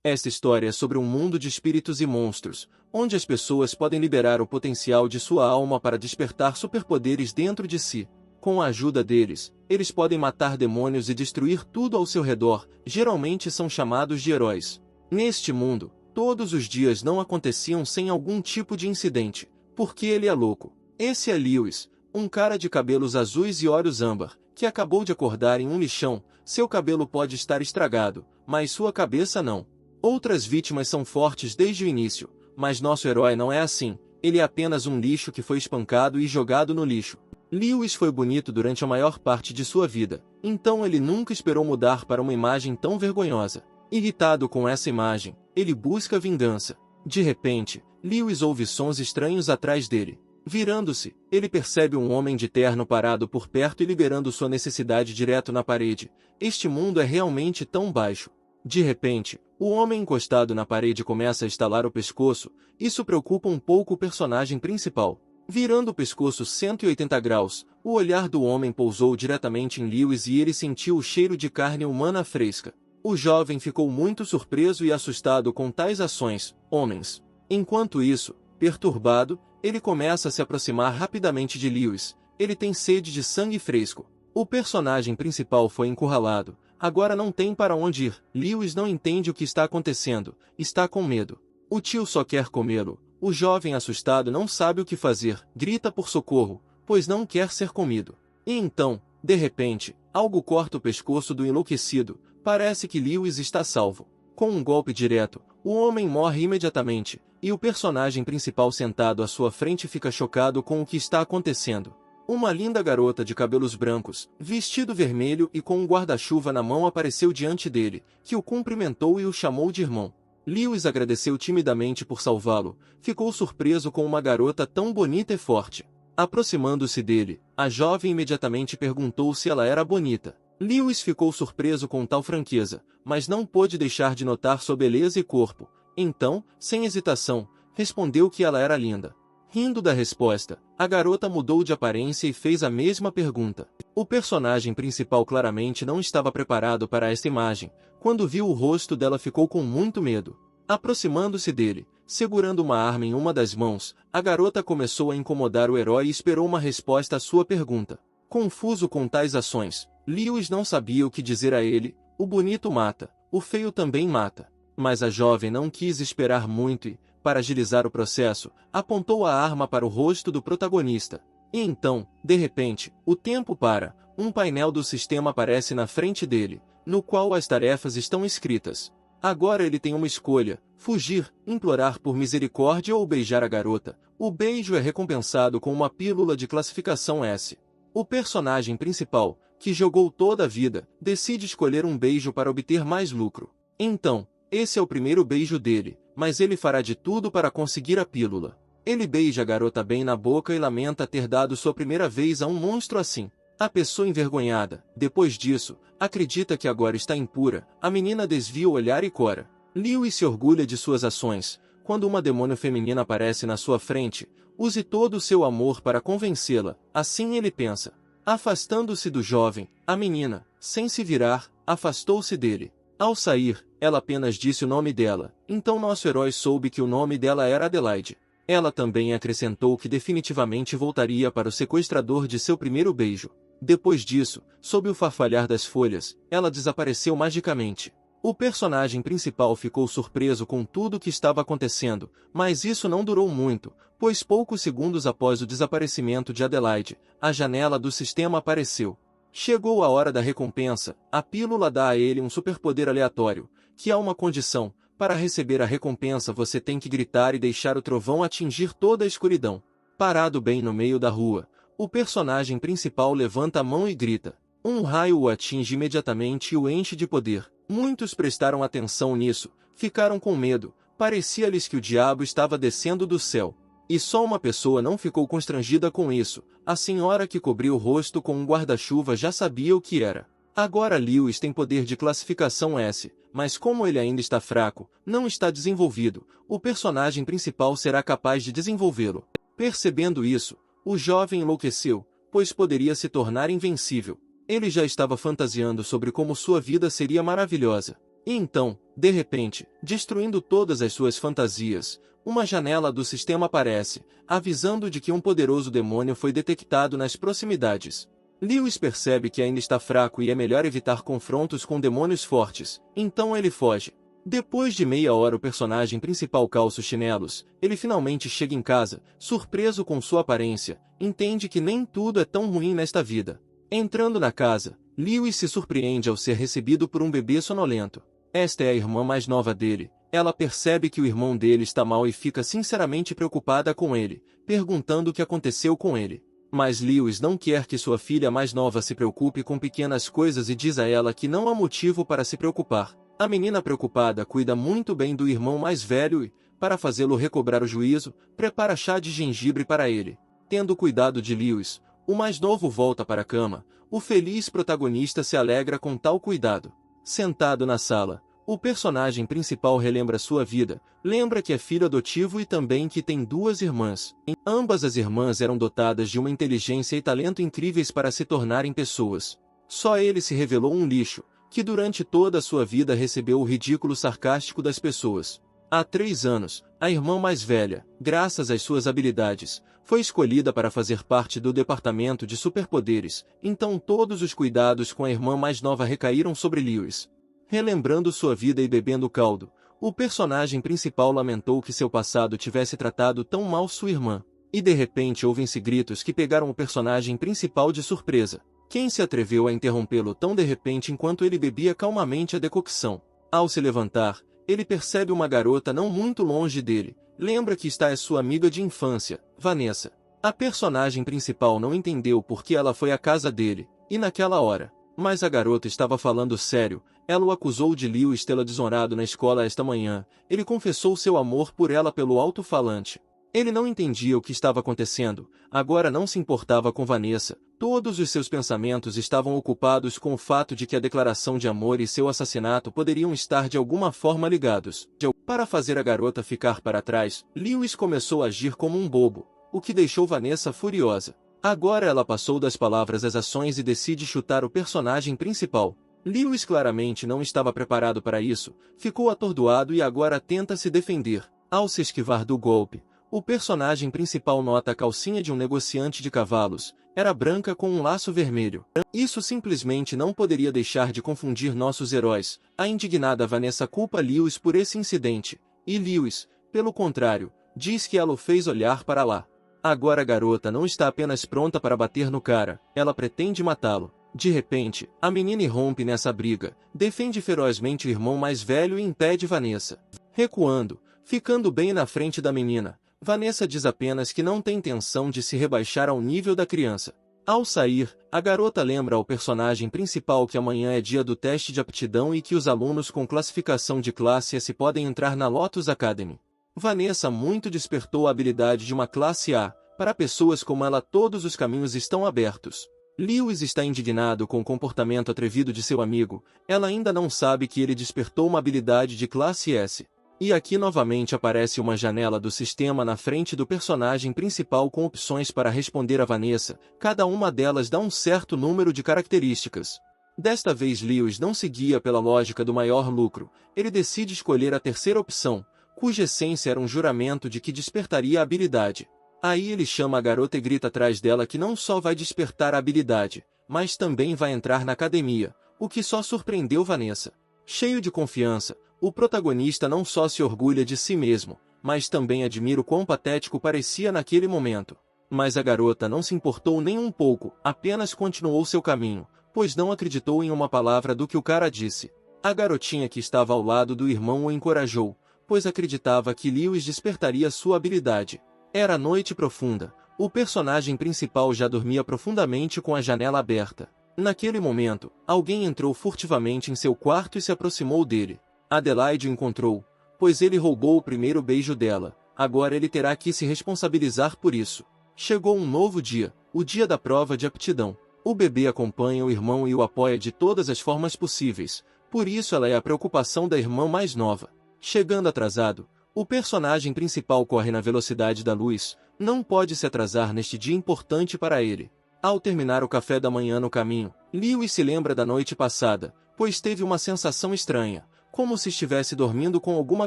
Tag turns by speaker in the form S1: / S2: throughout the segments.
S1: Esta história é sobre um mundo de espíritos e monstros, onde as pessoas podem liberar o potencial de sua alma para despertar superpoderes dentro de si. Com a ajuda deles, eles podem matar demônios e destruir tudo ao seu redor, geralmente são chamados de heróis. Neste mundo, todos os dias não aconteciam sem algum tipo de incidente, porque ele é louco. Esse é Lewis, um cara de cabelos azuis e olhos âmbar, que acabou de acordar em um lixão. Seu cabelo pode estar estragado, mas sua cabeça não. Outras vítimas são fortes desde o início, mas nosso herói não é assim, ele é apenas um lixo que foi espancado e jogado no lixo. Lewis foi bonito durante a maior parte de sua vida, então ele nunca esperou mudar para uma imagem tão vergonhosa. Irritado com essa imagem, ele busca vingança. De repente, Lewis ouve sons estranhos atrás dele. Virando-se, ele percebe um homem de terno parado por perto e liberando sua necessidade direto na parede. Este mundo é realmente tão baixo. De repente, o homem encostado na parede começa a estalar o pescoço. Isso preocupa um pouco o personagem principal. Virando o pescoço 180 graus, o olhar do homem pousou diretamente em Lewis e ele sentiu o cheiro de carne humana fresca. O jovem ficou muito surpreso e assustado com tais ações, homens. Enquanto isso, perturbado, ele começa a se aproximar rapidamente de Lewis. Ele tem sede de sangue fresco. O personagem principal foi encurralado. Agora não tem para onde ir. Lewis não entende o que está acontecendo. Está com medo. O tio só quer comê-lo. O jovem assustado não sabe o que fazer. Grita por socorro, pois não quer ser comido. E então, de repente, algo corta o pescoço do enlouquecido. Parece que Lewis está salvo. Com um golpe direto, o homem morre imediatamente, e o personagem principal sentado à sua frente fica chocado com o que está acontecendo. Uma linda garota de cabelos brancos, vestido vermelho e com um guarda-chuva na mão apareceu diante dele, que o cumprimentou e o chamou de irmão. Lewis agradeceu timidamente por salvá-lo, ficou surpreso com uma garota tão bonita e forte. Aproximando-se dele, a jovem imediatamente perguntou se ela era bonita. Lewis ficou surpreso com tal franqueza, mas não pôde deixar de notar sua beleza e corpo. Então, sem hesitação, respondeu que ela era linda. Rindo da resposta, a garota mudou de aparência e fez a mesma pergunta. O personagem principal claramente não estava preparado para esta imagem. Quando viu o rosto dela, ficou com muito medo. Aproximando-se dele, segurando uma arma em uma das mãos, a garota começou a incomodar o herói e esperou uma resposta à sua pergunta. Confuso com tais ações, Lewis não sabia o que dizer a ele. O bonito mata, o feio também mata. Mas a jovem não quis esperar muito e, para agilizar o processo, apontou a arma para o rosto do protagonista. E então, de repente, o tempo para. Um painel do sistema aparece na frente dele, no qual as tarefas estão escritas. Agora ele tem uma escolha: fugir, implorar por misericórdia ou beijar a garota. O beijo é recompensado com uma pílula de classificação S. O personagem principal, que jogou toda a vida, decide escolher um beijo para obter mais lucro. Então, esse é o primeiro beijo dele, mas ele fará de tudo para conseguir a pílula. Ele beija a garota bem na boca e lamenta ter dado sua primeira vez a um monstro assim. A pessoa envergonhada, depois disso, acredita que agora está impura. A menina desvia o olhar e cora. Lewis se orgulha de suas ações. Quando uma demônio feminina aparece na sua frente, use todo o seu amor para convencê-la. Assim ele pensa. Afastando-se do jovem, a menina, sem se virar, afastou-se dele. Ao sair, ela apenas disse o nome dela. Então nosso herói soube que o nome dela era Adelaide. Ela também acrescentou que definitivamente voltaria para o sequestrador de seu primeiro beijo. Depois disso, sob o farfalhar das folhas, ela desapareceu magicamente. O personagem principal ficou surpreso com tudo o que estava acontecendo, mas isso não durou muito, pois poucos segundos após o desaparecimento de Adelaide, a janela do sistema apareceu. Chegou a hora da recompensa. A pílula dá a ele um superpoder aleatório, que há uma condição: para receber a recompensa você tem que gritar e deixar o trovão atingir toda a escuridão. Parado bem no meio da rua, o personagem principal levanta a mão e grita. Um raio o atinge imediatamente e o enche de poder. Muitos prestaram atenção nisso, ficaram com medo, parecia-lhes que o diabo estava descendo do céu. E só uma pessoa não ficou constrangida com isso: a senhora que cobriu o rosto com um guarda-chuva já sabia o que era. Agora Lewis tem poder de classificação S, mas como ele ainda está fraco, não está desenvolvido, o personagem principal será capaz de desenvolvê-lo. Percebendo isso, o jovem enlouqueceu, pois poderia se tornar invencível. Ele já estava fantasiando sobre como sua vida seria maravilhosa. E então, de repente, destruindo todas as suas fantasias, uma janela do sistema aparece, avisando de que um poderoso demônio foi detectado nas proximidades. Lewis percebe que ainda está fraco e é melhor evitar confrontos com demônios fortes, então ele foge. Depois de meia hora o personagem principal calça os chinelos, ele finalmente chega em casa, surpreso com sua aparência, entende que nem tudo é tão ruim nesta vida. Entrando na casa, Lewis se surpreende ao ser recebido por um bebê sonolento. Esta é a irmã mais nova dele. Ela percebe que o irmão dele está mal e fica sinceramente preocupada com ele, perguntando o que aconteceu com ele. Mas Lewis não quer que sua filha mais nova se preocupe com pequenas coisas e diz a ela que não há motivo para se preocupar. A menina preocupada cuida muito bem do irmão mais velho e, para fazê-lo recobrar o juízo, prepara chá de gengibre para ele. Tendo cuidado de Lewis, o mais novo volta para a cama. O feliz protagonista se alegra com tal cuidado. Sentado na sala, o personagem principal relembra sua vida, lembra que é filho adotivo e também que tem duas irmãs. Ambas as irmãs eram dotadas de uma inteligência e talento incríveis para se tornarem pessoas. Só ele se revelou um lixo, que durante toda a sua vida recebeu o ridículo sarcástico das pessoas. Há 3 anos, a irmã mais velha, graças às suas habilidades, foi escolhida para fazer parte do departamento de superpoderes, então todos os cuidados com a irmã mais nova recaíram sobre Lewis. Relembrando sua vida e bebendo caldo, o personagem principal lamentou que seu passado tivesse tratado tão mal sua irmã. E de repente ouvem-se gritos que pegaram o personagem principal de surpresa. Quem se atreveu a interrompê-lo tão de repente enquanto ele bebia calmamente a decocção? Ao se levantar, ele percebe uma garota não muito longe dele. Lembra que está é sua amiga de infância, Vanessa. A personagem principal não entendeu por que ela foi à casa dele, e naquela hora. Mas a garota estava falando sério. Ela o acusou de Lewis tê-la desonrado na escola esta manhã. Ele confessou seu amor por ela pelo alto-falante. Ele não entendia o que estava acontecendo. Agora não se importava com Vanessa. Todos os seus pensamentos estavam ocupados com o fato de que a declaração de amor e seu assassinato poderiam estar de alguma forma ligados. Para fazer a garota ficar para trás, Lewis começou a agir como um bobo, o que deixou Vanessa furiosa. Agora ela passou das palavras às ações e decide chutar o personagem principal. Lewis claramente não estava preparado para isso, ficou atordoado e agora tenta se defender. Ao se esquivar do golpe, o personagem principal nota a calcinha de um negociante de cavalos. Era branca com um laço vermelho. Isso simplesmente não poderia deixar de confundir nossos heróis. A indignada Vanessa culpa Lewis por esse incidente. E Lewis, pelo contrário, diz que ela o fez olhar para lá. Agora a garota não está apenas pronta para bater no cara, ela pretende matá-lo. De repente, a menina irrompe nessa briga, defende ferozmente o irmão mais velho e impede Vanessa. Recuando, ficando bem na frente da menina, Vanessa diz apenas que não tem intenção de se rebaixar ao nível da criança. Ao sair, a garota lembra ao personagem principal que amanhã é dia do teste de aptidão e que os alunos com classificação de classe S podem entrar na Lotus Academy. Vanessa muito despertou a habilidade de uma classe A. Para pessoas como ela todos os caminhos estão abertos. Lewis está indignado com o comportamento atrevido de seu amigo. Ela ainda não sabe que ele despertou uma habilidade de classe S. E aqui novamente aparece uma janela do sistema na frente do personagem principal com opções para responder a Vanessa. Cada uma delas dá um certo número de características. Desta vez Lewis não se guia pela lógica do maior lucro. Ele decide escolher a terceira opção, cuja essência era um juramento de que despertaria a habilidade. Aí ele chama a garota e grita atrás dela que não só vai despertar a habilidade, mas também vai entrar na academia, o que só surpreendeu Vanessa. Cheio de confiança, o protagonista não só se orgulha de si mesmo, mas também admira o quão patético parecia naquele momento. Mas a garota não se importou nem um pouco, apenas continuou seu caminho, pois não acreditou em uma palavra do que o cara disse. A garotinha que estava ao lado do irmão o encorajou, pois acreditava que Lewis despertaria sua habilidade. Era noite profunda. O personagem principal já dormia profundamente com a janela aberta. Naquele momento, alguém entrou furtivamente em seu quarto e se aproximou dele. Adelaide o encontrou, pois ele roubou o primeiro beijo dela. Agora ele terá que se responsabilizar por isso. Chegou um novo dia, o dia da prova de aptidão. O bebê acompanha o irmão e o apoia de todas as formas possíveis, por isso ela é a preocupação da irmã mais nova. Chegando atrasado, o personagem principal corre na velocidade da luz, não pode se atrasar neste dia importante para ele. Ao terminar o café da manhã no caminho, Lewis se lembra da noite passada, pois teve uma sensação estranha. como se estivesse dormindo com alguma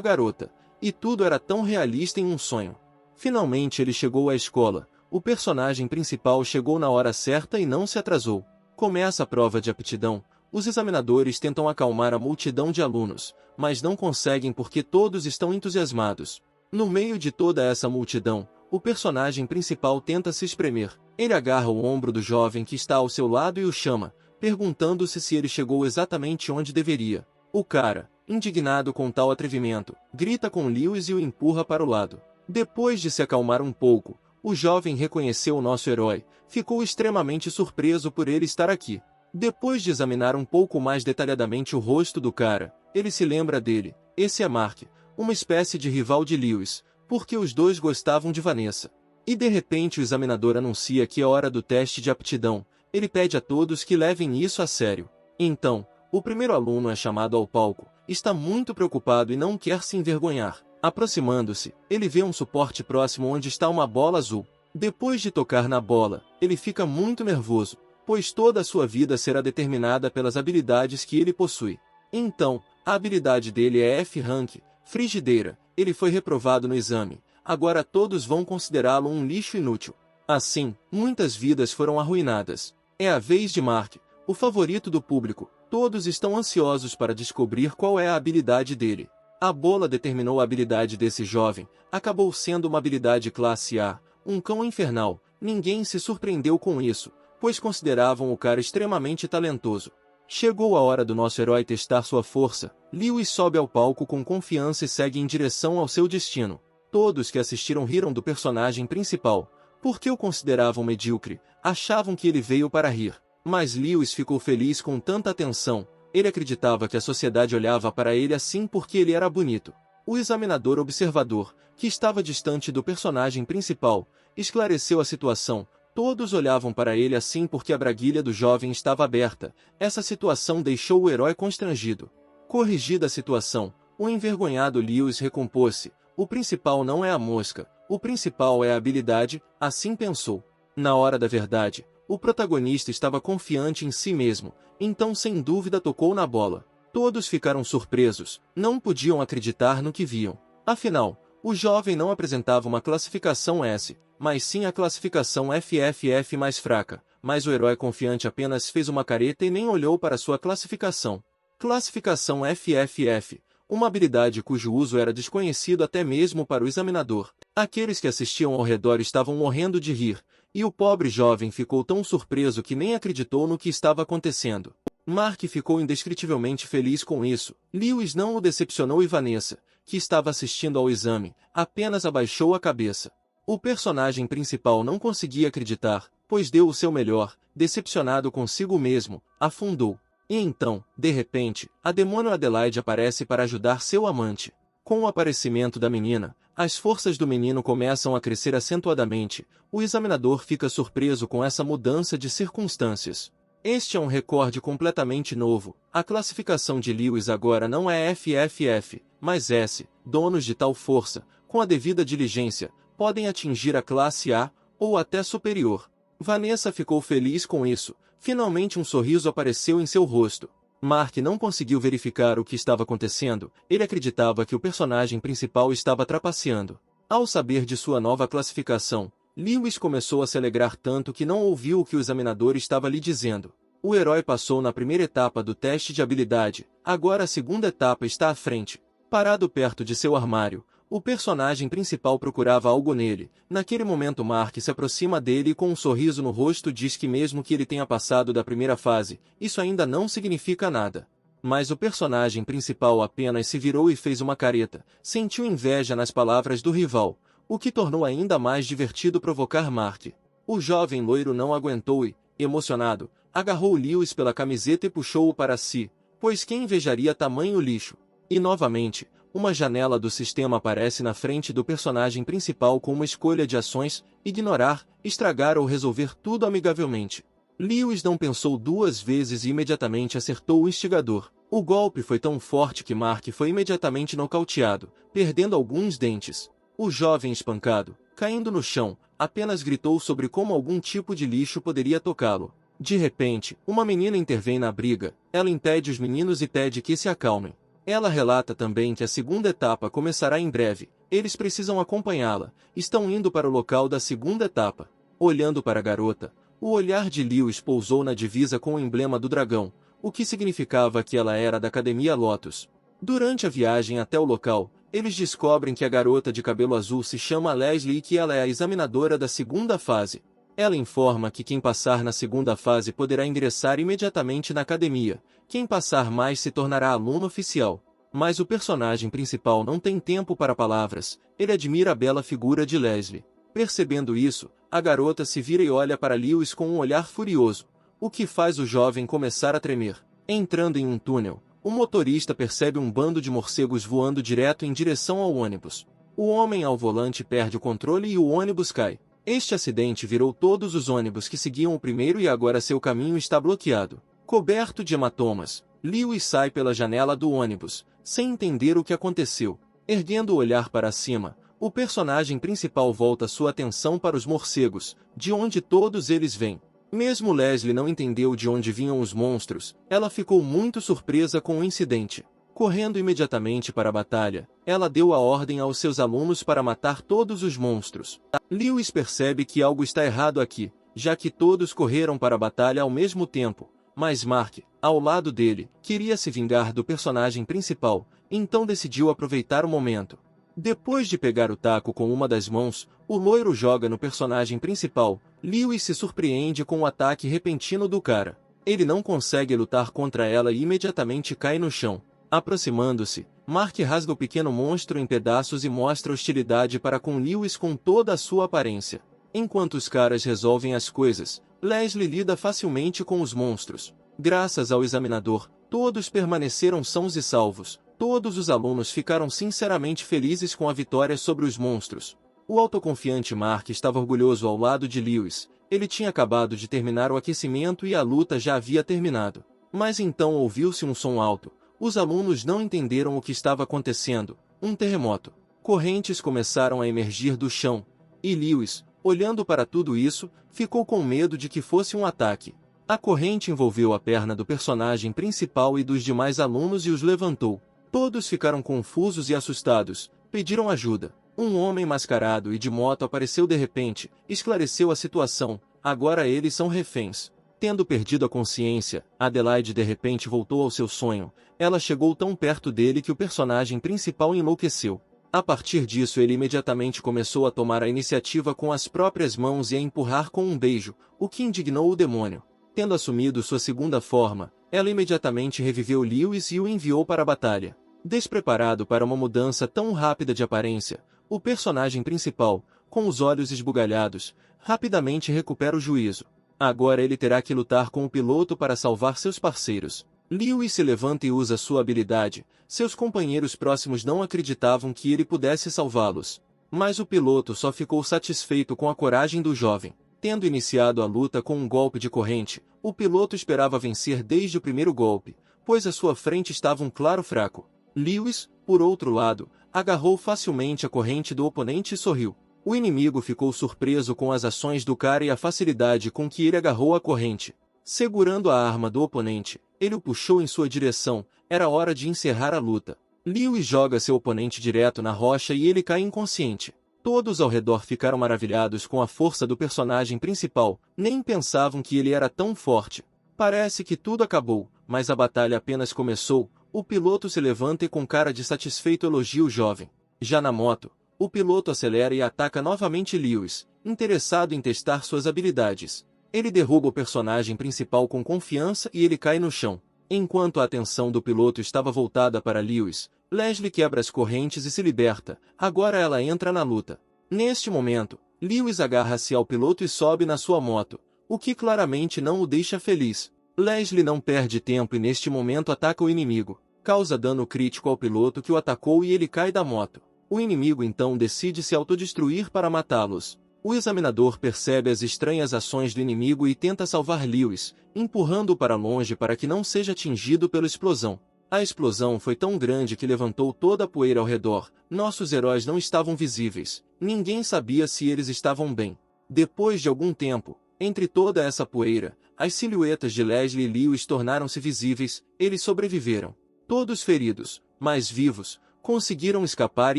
S1: garota, e tudo era tão realista em um sonho. Finalmente ele chegou à escola. O personagem principal chegou na hora certa e não se atrasou. Começa a prova de aptidão. Os examinadores tentam acalmar a multidão de alunos, mas não conseguem porque todos estão entusiasmados. No meio de toda essa multidão, o personagem principal tenta se espremer. Ele agarra o ombro do jovem que está ao seu lado e o chama, perguntando-se se ele chegou exatamente onde deveria. O cara, indignado com tal atrevimento, grita com Lewis e o empurra para o lado. Depois de se acalmar um pouco, o jovem reconheceu o nosso herói, ficou extremamente surpreso por ele estar aqui. Depois de examinar um pouco mais detalhadamente o rosto do cara, ele se lembra dele. Esse é Mark, uma espécie de rival de Lewis, porque os dois gostavam de Vanessa. E de repente o examinador anuncia que é hora do teste de aptidão. Ele pede a todos que levem isso a sério. Então, o primeiro aluno é chamado ao palco, está muito preocupado e não quer se envergonhar. Aproximando-se, ele vê um suporte próximo onde está uma bola azul. Depois de tocar na bola, ele fica muito nervoso, pois toda a sua vida será determinada pelas habilidades que ele possui. Então, a habilidade dele é F-Rank, frigideira. Ele foi reprovado no exame, agora todos vão considerá-lo um lixo inútil. Assim, muitas vidas foram arruinadas. É a vez de Mark, o favorito do público. Todos estão ansiosos para descobrir qual é a habilidade dele. A bola determinou a habilidade desse jovem, acabou sendo uma habilidade classe A, um cão infernal. Ninguém se surpreendeu com isso, pois consideravam o cara extremamente talentoso. Chegou a hora do nosso herói testar sua força. Lewis sobe ao palco com confiança e segue em direção ao seu destino. Todos que assistiram riram do personagem principal, porque o consideravam medíocre, achavam que ele veio para rir. Mas Lewis ficou feliz com tanta atenção. Ele acreditava que a sociedade olhava para ele assim porque ele era bonito. O examinador observador, que estava distante do personagem principal, esclareceu a situação. Todos olhavam para ele assim porque a braguilha do jovem estava aberta. Essa situação deixou o herói constrangido. Corrigida a situação, o envergonhado Lewis recompôs-se. O principal não é a mosca, o principal é a habilidade, assim pensou. Na hora da verdade, o protagonista estava confiante em si mesmo, então sem dúvida tocou na bola. Todos ficaram surpresos, não podiam acreditar no que viam. Afinal, o jovem não apresentava uma classificação S, mas sim a classificação FFF mais fraca, mas o herói confiante apenas fez uma careta e nem olhou para sua classificação. Classificação FFF, uma habilidade cujo uso era desconhecido até mesmo para o examinador. Aqueles que assistiam ao redor estavam morrendo de rir, e o pobre jovem ficou tão surpreso que nem acreditou no que estava acontecendo. Mark ficou indescritivelmente feliz com isso. Lewis não o decepcionou e Vanessa, que estava assistindo ao exame, apenas abaixou a cabeça. O personagem principal não conseguia acreditar, pois deu o seu melhor, decepcionado consigo mesmo, afundou. E então, de repente, a demônio Adelaide aparece para ajudar seu amante. Com o aparecimento da menina, as forças do menino começam a crescer acentuadamente. O examinador fica surpreso com essa mudança de circunstâncias. Este é um recorde completamente novo. A classificação de Lewis agora não é FFF, mas S. Donos de tal força, com a devida diligência, podem atingir a classe A, ou até superior. Vanessa ficou feliz com isso. Finalmente um sorriso apareceu em seu rosto. Mark não conseguiu verificar o que estava acontecendo. Ele acreditava que o personagem principal estava trapaceando. Ao saber de sua nova classificação, Lewis começou a se alegrar tanto que não ouviu o que o examinador estava lhe dizendo. O herói passou na primeira etapa do teste de habilidade, agora a segunda etapa está à frente. Parado perto de seu armário, o personagem principal procurava algo nele. Naquele momento Mark se aproxima dele e com um sorriso no rosto diz que mesmo que ele tenha passado da primeira fase, isso ainda não significa nada. Mas o personagem principal apenas se virou e fez uma careta. Sentiu inveja nas palavras do rival, o que tornou ainda mais divertido provocar Mark. O jovem loiro não aguentou e, emocionado, agarrou Lewis pela camiseta e puxou-o para si, pois quem invejaria tamanho lixo? E novamente, uma janela do sistema aparece na frente do personagem principal com uma escolha de ações: ignorar, estragar ou resolver tudo amigavelmente. Lewis não pensou duas vezes e imediatamente acertou o instigador. O golpe foi tão forte que Mark foi imediatamente nocauteado, perdendo alguns dentes. O jovem espancado, caindo no chão, apenas gritou sobre como algum tipo de lixo poderia tocá-lo. De repente, uma menina intervém na briga. Ela impede os meninos e pede que se acalmem. Ela relata também que a segunda etapa começará em breve. Eles precisam acompanhá-la. Estão indo para o local da segunda etapa. Olhando para a garota, o olhar de Lewis pousou na divisa com o emblema do dragão, o que significava que ela era da Academia Lotus. Durante a viagem até o local, eles descobrem que a garota de cabelo azul se chama Leslie e que ela é a examinadora da segunda fase. Ela informa que quem passar na segunda fase poderá ingressar imediatamente na academia. Quem passar mais se tornará aluno oficial. Mas o personagem principal não tem tempo para palavras. Ele admira a bela figura de Leslie. Percebendo isso, a garota se vira e olha para Lewis com um olhar furioso, o que faz o jovem começar a tremer. Entrando em um túnel, o motorista percebe um bando de morcegos voando direto em direção ao ônibus. O homem ao volante perde o controle e o ônibus cai. Este acidente virou todos os ônibus que seguiam o primeiro e agora seu caminho está bloqueado. Coberto de hematomas, Lewis sai pela janela do ônibus, sem entender o que aconteceu. Erguendo o olhar para cima, o personagem principal volta sua atenção para os morcegos, de onde todos eles vêm. Mesmo Leslie não entendeu de onde vinham os monstros, ela ficou muito surpresa com o incidente. Correndo imediatamente para a batalha, ela deu a ordem aos seus alunos para matar todos os monstros. Lewis percebe que algo está errado aqui, já que todos correram para a batalha ao mesmo tempo, mas Mark, ao lado dele, queria se vingar do personagem principal, então decidiu aproveitar o momento. Depois de pegar o taco com uma das mãos, o loiro joga no personagem principal. Lewis se surpreende com o ataque repentino do cara. Ele não consegue lutar contra ela e imediatamente cai no chão. Aproximando-se, Mark rasga o pequeno monstro em pedaços e mostra hostilidade para com Lewis com toda a sua aparência. Enquanto os caras resolvem as coisas, Leslie lida facilmente com os monstros. Graças ao examinador, todos permaneceram sãos e salvos. Todos os alunos ficaram sinceramente felizes com a vitória sobre os monstros. O autoconfiante Mark estava orgulhoso ao lado de Lewis. Ele tinha acabado de terminar o aquecimento e a luta já havia terminado. Mas então ouviu-se um som alto. Os alunos não entenderam o que estava acontecendo. Um terremoto. Correntes começaram a emergir do chão. E Lewis, olhando para tudo isso, ficou com medo de que fosse um ataque. A corrente envolveu a perna do personagem principal e dos demais alunos e os levantou. Todos ficaram confusos e assustados, pediram ajuda. Um homem mascarado e de moto apareceu de repente, esclareceu a situação. Agora eles são reféns. Tendo perdido a consciência, Adelaide de repente voltou ao seu sonho. Ela chegou tão perto dele que o personagem principal enlouqueceu. A partir disso ele imediatamente começou a tomar a iniciativa com as próprias mãos e a empurrar com um beijo, o que indignou o demônio. Tendo assumido sua segunda forma, ela imediatamente reviveu Lewis e o enviou para a batalha. Despreparado para uma mudança tão rápida de aparência, o personagem principal, com os olhos esbugalhados, rapidamente recupera o juízo. Agora ele terá que lutar com o piloto para salvar seus parceiros. Lewis se levanta e usa sua habilidade. Seus companheiros próximos não acreditavam que ele pudesse salvá-los. Mas o piloto só ficou satisfeito com a coragem do jovem. Tendo iniciado a luta com um golpe de corrente, o piloto esperava vencer desde o primeiro golpe, pois à sua frente estava um claro fraco. Lewis, por outro lado, agarrou facilmente a corrente do oponente e sorriu. O inimigo ficou surpreso com as ações do cara e a facilidade com que ele agarrou a corrente. Segurando a arma do oponente, ele o puxou em sua direção. Era hora de encerrar a luta. Lewis joga seu oponente direto na rocha e ele cai inconsciente. Todos ao redor ficaram maravilhados com a força do personagem principal, nem pensavam que ele era tão forte. Parece que tudo acabou, mas a batalha apenas começou. O piloto se levanta e com cara de satisfeito elogia o jovem. Já na moto, o piloto acelera e ataca novamente Lewis, interessado em testar suas habilidades. Ele derruba o personagem principal com confiança e ele cai no chão. Enquanto a atenção do piloto estava voltada para Lewis, Leslie quebra as correntes e se liberta. Agora ela entra na luta. Neste momento, Lewis agarra-se ao piloto e sobe na sua moto, o que claramente não o deixa feliz. Leslie não perde tempo e neste momento ataca o inimigo. Causa dano crítico ao piloto que o atacou e ele cai da moto. O inimigo então decide se autodestruir para matá-los. O examinador percebe as estranhas ações do inimigo e tenta salvar Lewis, empurrando-o para longe para que não seja atingido pela explosão. A explosão foi tão grande que levantou toda a poeira ao redor. Nossos heróis não estavam visíveis. Ninguém sabia se eles estavam bem. Depois de algum tempo, entre toda essa poeira, as silhuetas de Leslie e Lewis tornaram-se visíveis. Eles sobreviveram. Todos feridos, mas vivos, conseguiram escapar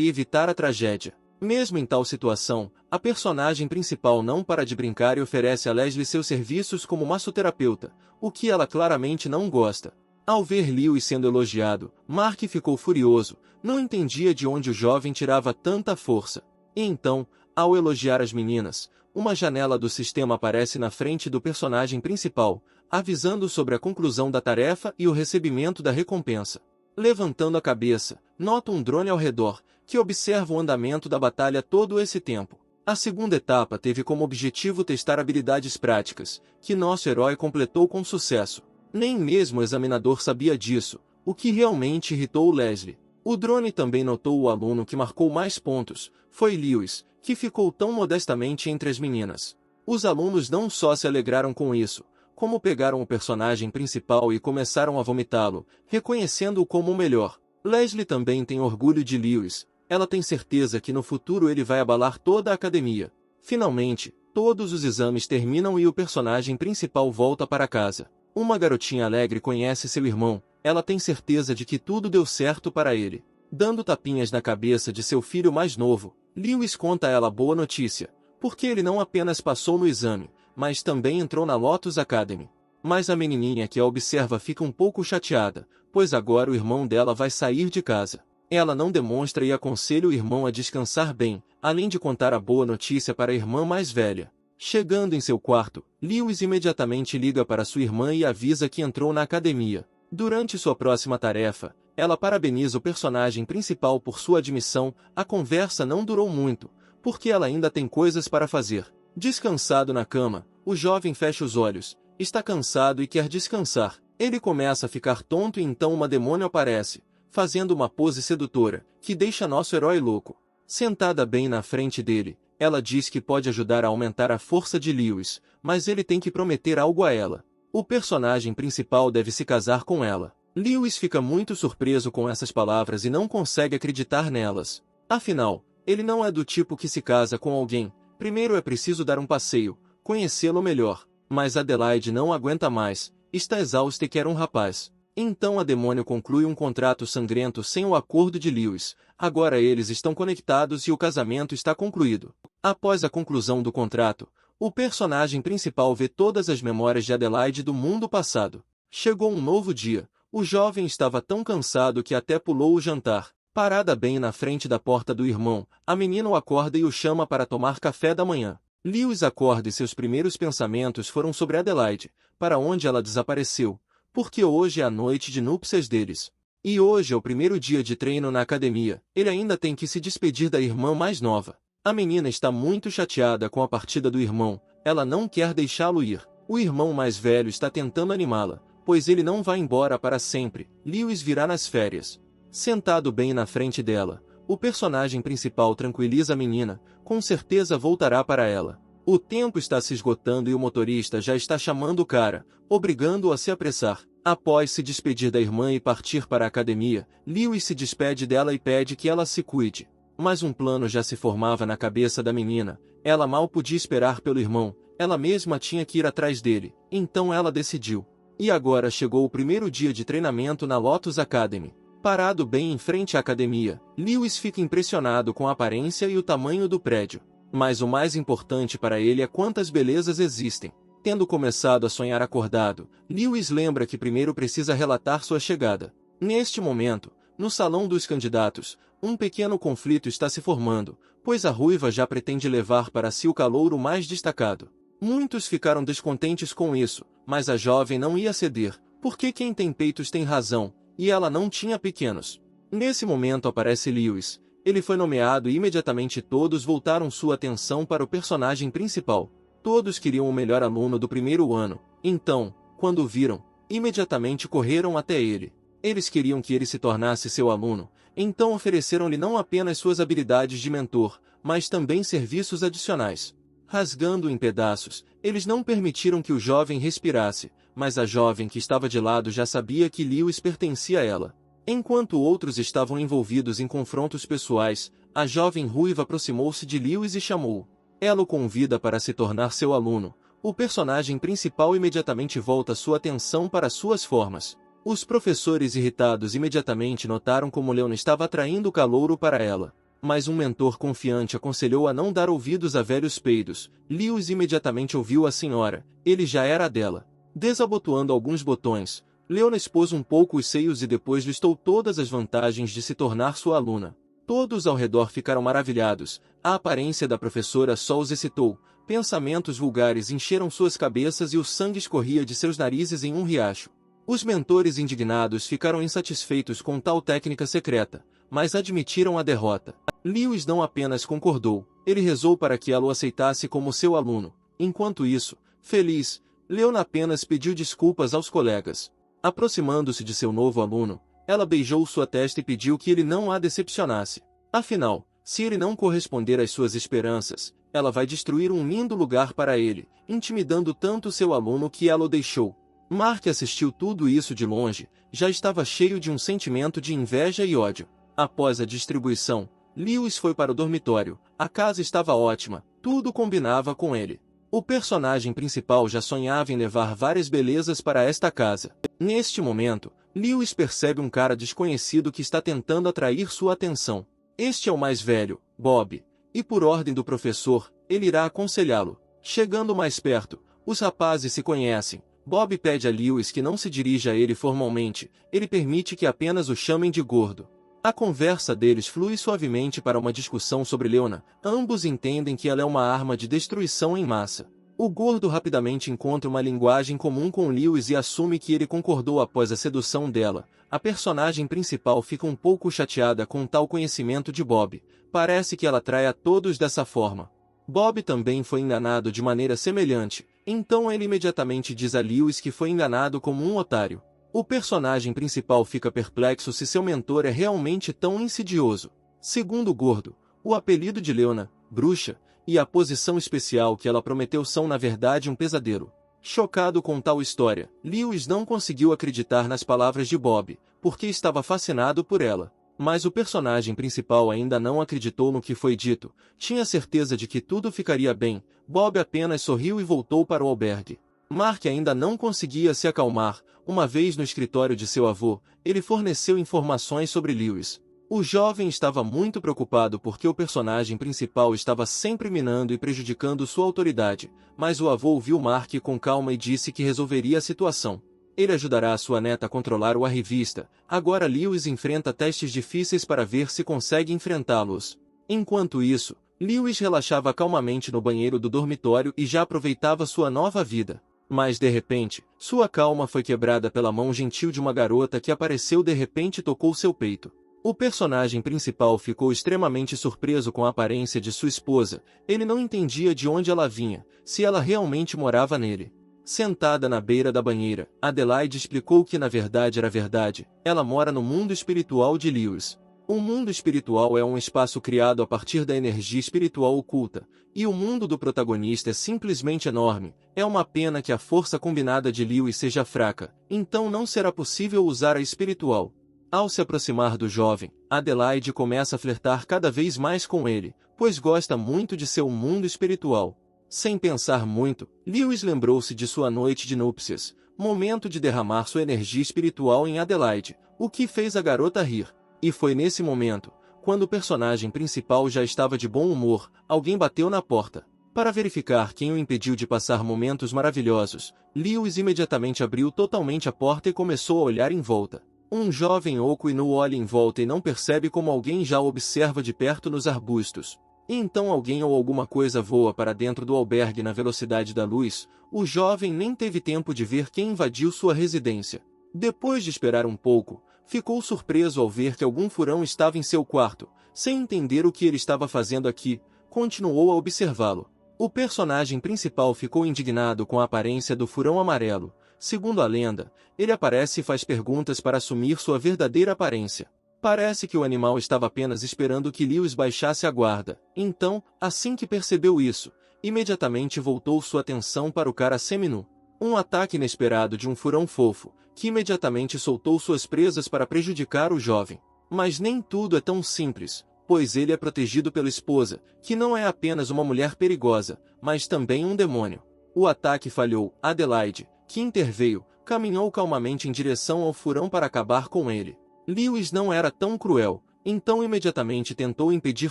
S1: e evitar a tragédia. Mesmo em tal situação, a personagem principal não para de brincar e oferece a Leslie seus serviços como massoterapeuta, o que ela claramente não gosta. Ao ver Lewis sendo elogiado, Mark ficou furioso, não entendia de onde o jovem tirava tanta força. E então, ao elogiar as meninas, uma janela do sistema aparece na frente do personagem principal, avisando sobre a conclusão da tarefa e o recebimento da recompensa. Levantando a cabeça, nota um drone ao redor, que observa o andamento da batalha todo esse tempo. A segunda etapa teve como objetivo testar habilidades práticas, que nosso herói completou com sucesso. Nem mesmo o examinador sabia disso, o que realmente irritou Leslie. O drone também notou o aluno que marcou mais pontos, foi Lewis, que ficou tão modestamente entre as meninas. Os alunos não só se alegraram com isso, como pegaram o personagem principal e começaram a vomitá-lo, reconhecendo-o como o melhor. Leslie também tem orgulho de Lewis. Ela tem certeza que no futuro ele vai abalar toda a academia. Finalmente, todos os exames terminam e o personagem principal volta para casa. Uma garotinha alegre conhece seu irmão, ela tem certeza de que tudo deu certo para ele. Dando tapinhas na cabeça de seu filho mais novo, Lewis conta a ela a boa notícia, porque ele não apenas passou no exame, mas também entrou na Lotus Academy. Mas a menininha que a observa fica um pouco chateada, pois agora o irmão dela vai sair de casa. Ela não demonstra e aconselha o irmão a descansar bem, além de contar a boa notícia para a irmã mais velha. Chegando em seu quarto, Lewis imediatamente liga para sua irmã e avisa que entrou na academia. Durante sua próxima tarefa, ela parabeniza o personagem principal por sua admissão. A conversa não durou muito, porque ela ainda tem coisas para fazer. Descansado na cama, o jovem fecha os olhos, está cansado e quer descansar. Ele começa a ficar tonto e então uma demônio aparece, fazendo uma pose sedutora, que deixa nosso herói louco. Sentada bem na frente dele, ela diz que pode ajudar a aumentar a força de Lewis, mas ele tem que prometer algo a ela. O personagem principal deve se casar com ela. Lewis fica muito surpreso com essas palavras e não consegue acreditar nelas. Afinal, ele não é do tipo que se casa com alguém. Primeiro é preciso dar um passeio, conhecê-lo melhor. Mas Adelaide não aguenta mais, está exausta e quer um rapaz. Então a demônio conclui um contrato sangrento sem o acordo de Lewis. Agora eles estão conectados e o casamento está concluído. Após a conclusão do contrato, o personagem principal vê todas as memórias de Adelaide do mundo passado. Chegou um novo dia. O jovem estava tão cansado que até pulou o jantar. Parada bem na frente da porta do irmão, a menina o acorda e o chama para tomar café da manhã. Lewis acorda e seus primeiros pensamentos foram sobre Adelaide, para onde ela desapareceu. Porque hoje é a noite de núpcias deles. E hoje é o primeiro dia de treino na academia, ele ainda tem que se despedir da irmã mais nova. A menina está muito chateada com a partida do irmão, ela não quer deixá-lo ir. O irmão mais velho está tentando animá-la, pois ele não vai embora para sempre, Lewis virá nas férias. Sentado bem na frente dela, o personagem principal tranquiliza a menina, com certeza voltará para ela. O tempo está se esgotando e o motorista já está chamando o cara, obrigando-o a se apressar. Após se despedir da irmã e partir para a academia, Lewis se despede dela e pede que ela se cuide. Mas um plano já se formava na cabeça da menina, ela mal podia esperar pelo irmão, ela mesma tinha que ir atrás dele, então ela decidiu. E agora chegou o primeiro dia de treinamento na Lotus Academy. Parado bem em frente à academia, Lewis fica impressionado com a aparência e o tamanho do prédio. Mas o mais importante para ele é quantas belezas existem. Tendo começado a sonhar acordado, Lewis lembra que primeiro precisa relatar sua chegada. Neste momento, no salão dos candidatos, um pequeno conflito está se formando, pois a ruiva já pretende levar para si o calouro mais destacado. Muitos ficaram descontentes com isso, mas a jovem não ia ceder, porque quem tem peitos tem razão, e ela não tinha pequenos. Nesse momento aparece Lewis. Ele foi nomeado e imediatamente todos voltaram sua atenção para o personagem principal. Todos queriam o melhor aluno do primeiro ano. Então, quando o viram, imediatamente correram até ele. Eles queriam que ele se tornasse seu aluno, então ofereceram-lhe não apenas suas habilidades de mentor, mas também serviços adicionais. Rasgando em pedaços, eles não permitiram que o jovem respirasse, mas a jovem que estava de lado já sabia que Lewis pertencia a ela. Enquanto outros estavam envolvidos em confrontos pessoais, a jovem ruiva aproximou-se de Lewis e chamou-o. Ela o convida para se tornar seu aluno. O personagem principal imediatamente volta sua atenção para suas formas. Os professores irritados imediatamente notaram como Leona estava atraindo o calouro para ela. Mas um mentor confiante aconselhou a não dar ouvidos a velhos peidos. Lewis imediatamente ouviu a senhora, ele já era a dela. Desabotoando alguns botões, Leona expôs um pouco os seios e depois listou todas as vantagens de se tornar sua aluna. Todos ao redor ficaram maravilhados, a aparência da professora só os excitou, pensamentos vulgares encheram suas cabeças e o sangue escorria de seus narizes em um riacho. Os mentores indignados ficaram insatisfeitos com tal técnica secreta, mas admitiram a derrota. Lewis não apenas concordou, ele rezou para que ela o aceitasse como seu aluno. Enquanto isso, feliz, Leona apenas pediu desculpas aos colegas. Aproximando-se de seu novo aluno, ela beijou sua testa e pediu que ele não a decepcionasse. Afinal, se ele não corresponder às suas esperanças, ela vai destruir um lindo lugar para ele, intimidando tanto seu aluno que ela o deixou. Mark assistiu tudo isso de longe, já estava cheio de um sentimento de inveja e ódio. Após a distribuição, Lewis foi para o dormitório, a casa estava ótima, tudo combinava com ele. O personagem principal já sonhava em levar várias belezas para esta casa. Neste momento, Lewis percebe um cara desconhecido que está tentando atrair sua atenção. Este é o mais velho, Bob, e por ordem do professor, ele irá aconselhá-lo. Chegando mais perto, os rapazes se conhecem. Bob pede a Lewis que não se dirija a ele formalmente, ele permite que apenas o chamem de gordo. A conversa deles flui suavemente para uma discussão sobre Leona, ambos entendem que ela é uma arma de destruição em massa. O gordo rapidamente encontra uma linguagem comum com Lewis e assume que ele concordou após a sedução dela. A personagem principal fica um pouco chateada com tal conhecimento de Bob, parece que ela atrai a todos dessa forma. Bob também foi enganado de maneira semelhante, então ele imediatamente diz a Lewis que foi enganado como um otário. O personagem principal fica perplexo se seu mentor é realmente tão insidioso. Segundo o gordo, o apelido de Leona, bruxa, e a posição especial que ela prometeu são na verdade um pesadelo. Chocado com tal história, Lewis não conseguiu acreditar nas palavras de Bob, porque estava fascinado por ela. Mas o personagem principal ainda não acreditou no que foi dito, tinha certeza de que tudo ficaria bem. Bob apenas sorriu e voltou para o albergue. Mark ainda não conseguia se acalmar. Uma vez no escritório de seu avô, ele forneceu informações sobre Lewis. O jovem estava muito preocupado porque o personagem principal estava sempre minando e prejudicando sua autoridade, mas o avô ouviu Mark com calma e disse que resolveria a situação. Ele ajudará a sua neta a controlar o arrivista. Agora Lewis enfrenta testes difíceis para ver se consegue enfrentá-los. Enquanto isso, Lewis relaxava calmamente no banheiro do dormitório e já aproveitava sua nova vida. Mas de repente, sua calma foi quebrada pela mão gentil de uma garota que apareceu de repente e tocou seu peito. O personagem principal ficou extremamente surpreso com a aparência de sua esposa, ele não entendia de onde ela vinha, se ela realmente morava nele. Sentada na beira da banheira, Adelaide explicou que na verdade era verdade, ela mora no mundo espiritual de Lewis. O mundo espiritual é um espaço criado a partir da energia espiritual oculta, e o mundo do protagonista é simplesmente enorme. É uma pena que a força combinada de Lewis seja fraca, então não será possível usar a espiritual. Ao se aproximar do jovem, Adelaide começa a flertar cada vez mais com ele, pois gosta muito de seu mundo espiritual. Sem pensar muito, Lewis lembrou-se de sua noite de núpcias, momento de derramar sua energia espiritual em Adelaide, o que fez a garota rir. E foi nesse momento, quando o personagem principal já estava de bom humor, alguém bateu na porta. Para verificar quem o impediu de passar momentos maravilhosos, Lewis imediatamente abriu totalmente a porta e começou a olhar em volta. Um jovem oco e nu olha em volta e não percebe como alguém já o observa de perto nos arbustos. E então alguém ou alguma coisa voa para dentro do albergue na velocidade da luz. O jovem nem teve tempo de ver quem invadiu sua residência. Depois de esperar um pouco, ficou surpreso ao ver que algum furão estava em seu quarto. Sem entender o que ele estava fazendo aqui, continuou a observá-lo. O personagem principal ficou indignado com a aparência do furão amarelo. Segundo a lenda, ele aparece e faz perguntas para assumir sua verdadeira aparência. Parece que o animal estava apenas esperando que Lewis baixasse a guarda. Então, assim que percebeu isso, imediatamente voltou sua atenção para o cara seminu. Um ataque inesperado de um furão fofo, que imediatamente soltou suas presas para prejudicar o jovem. Mas nem tudo é tão simples, pois ele é protegido pela esposa, que não é apenas uma mulher perigosa, mas também um demônio. O ataque falhou. Adelaide, que interveio, Caminhou calmamente em direção ao furão para acabar com ele. Lewis não era tão cruel, então imediatamente tentou impedir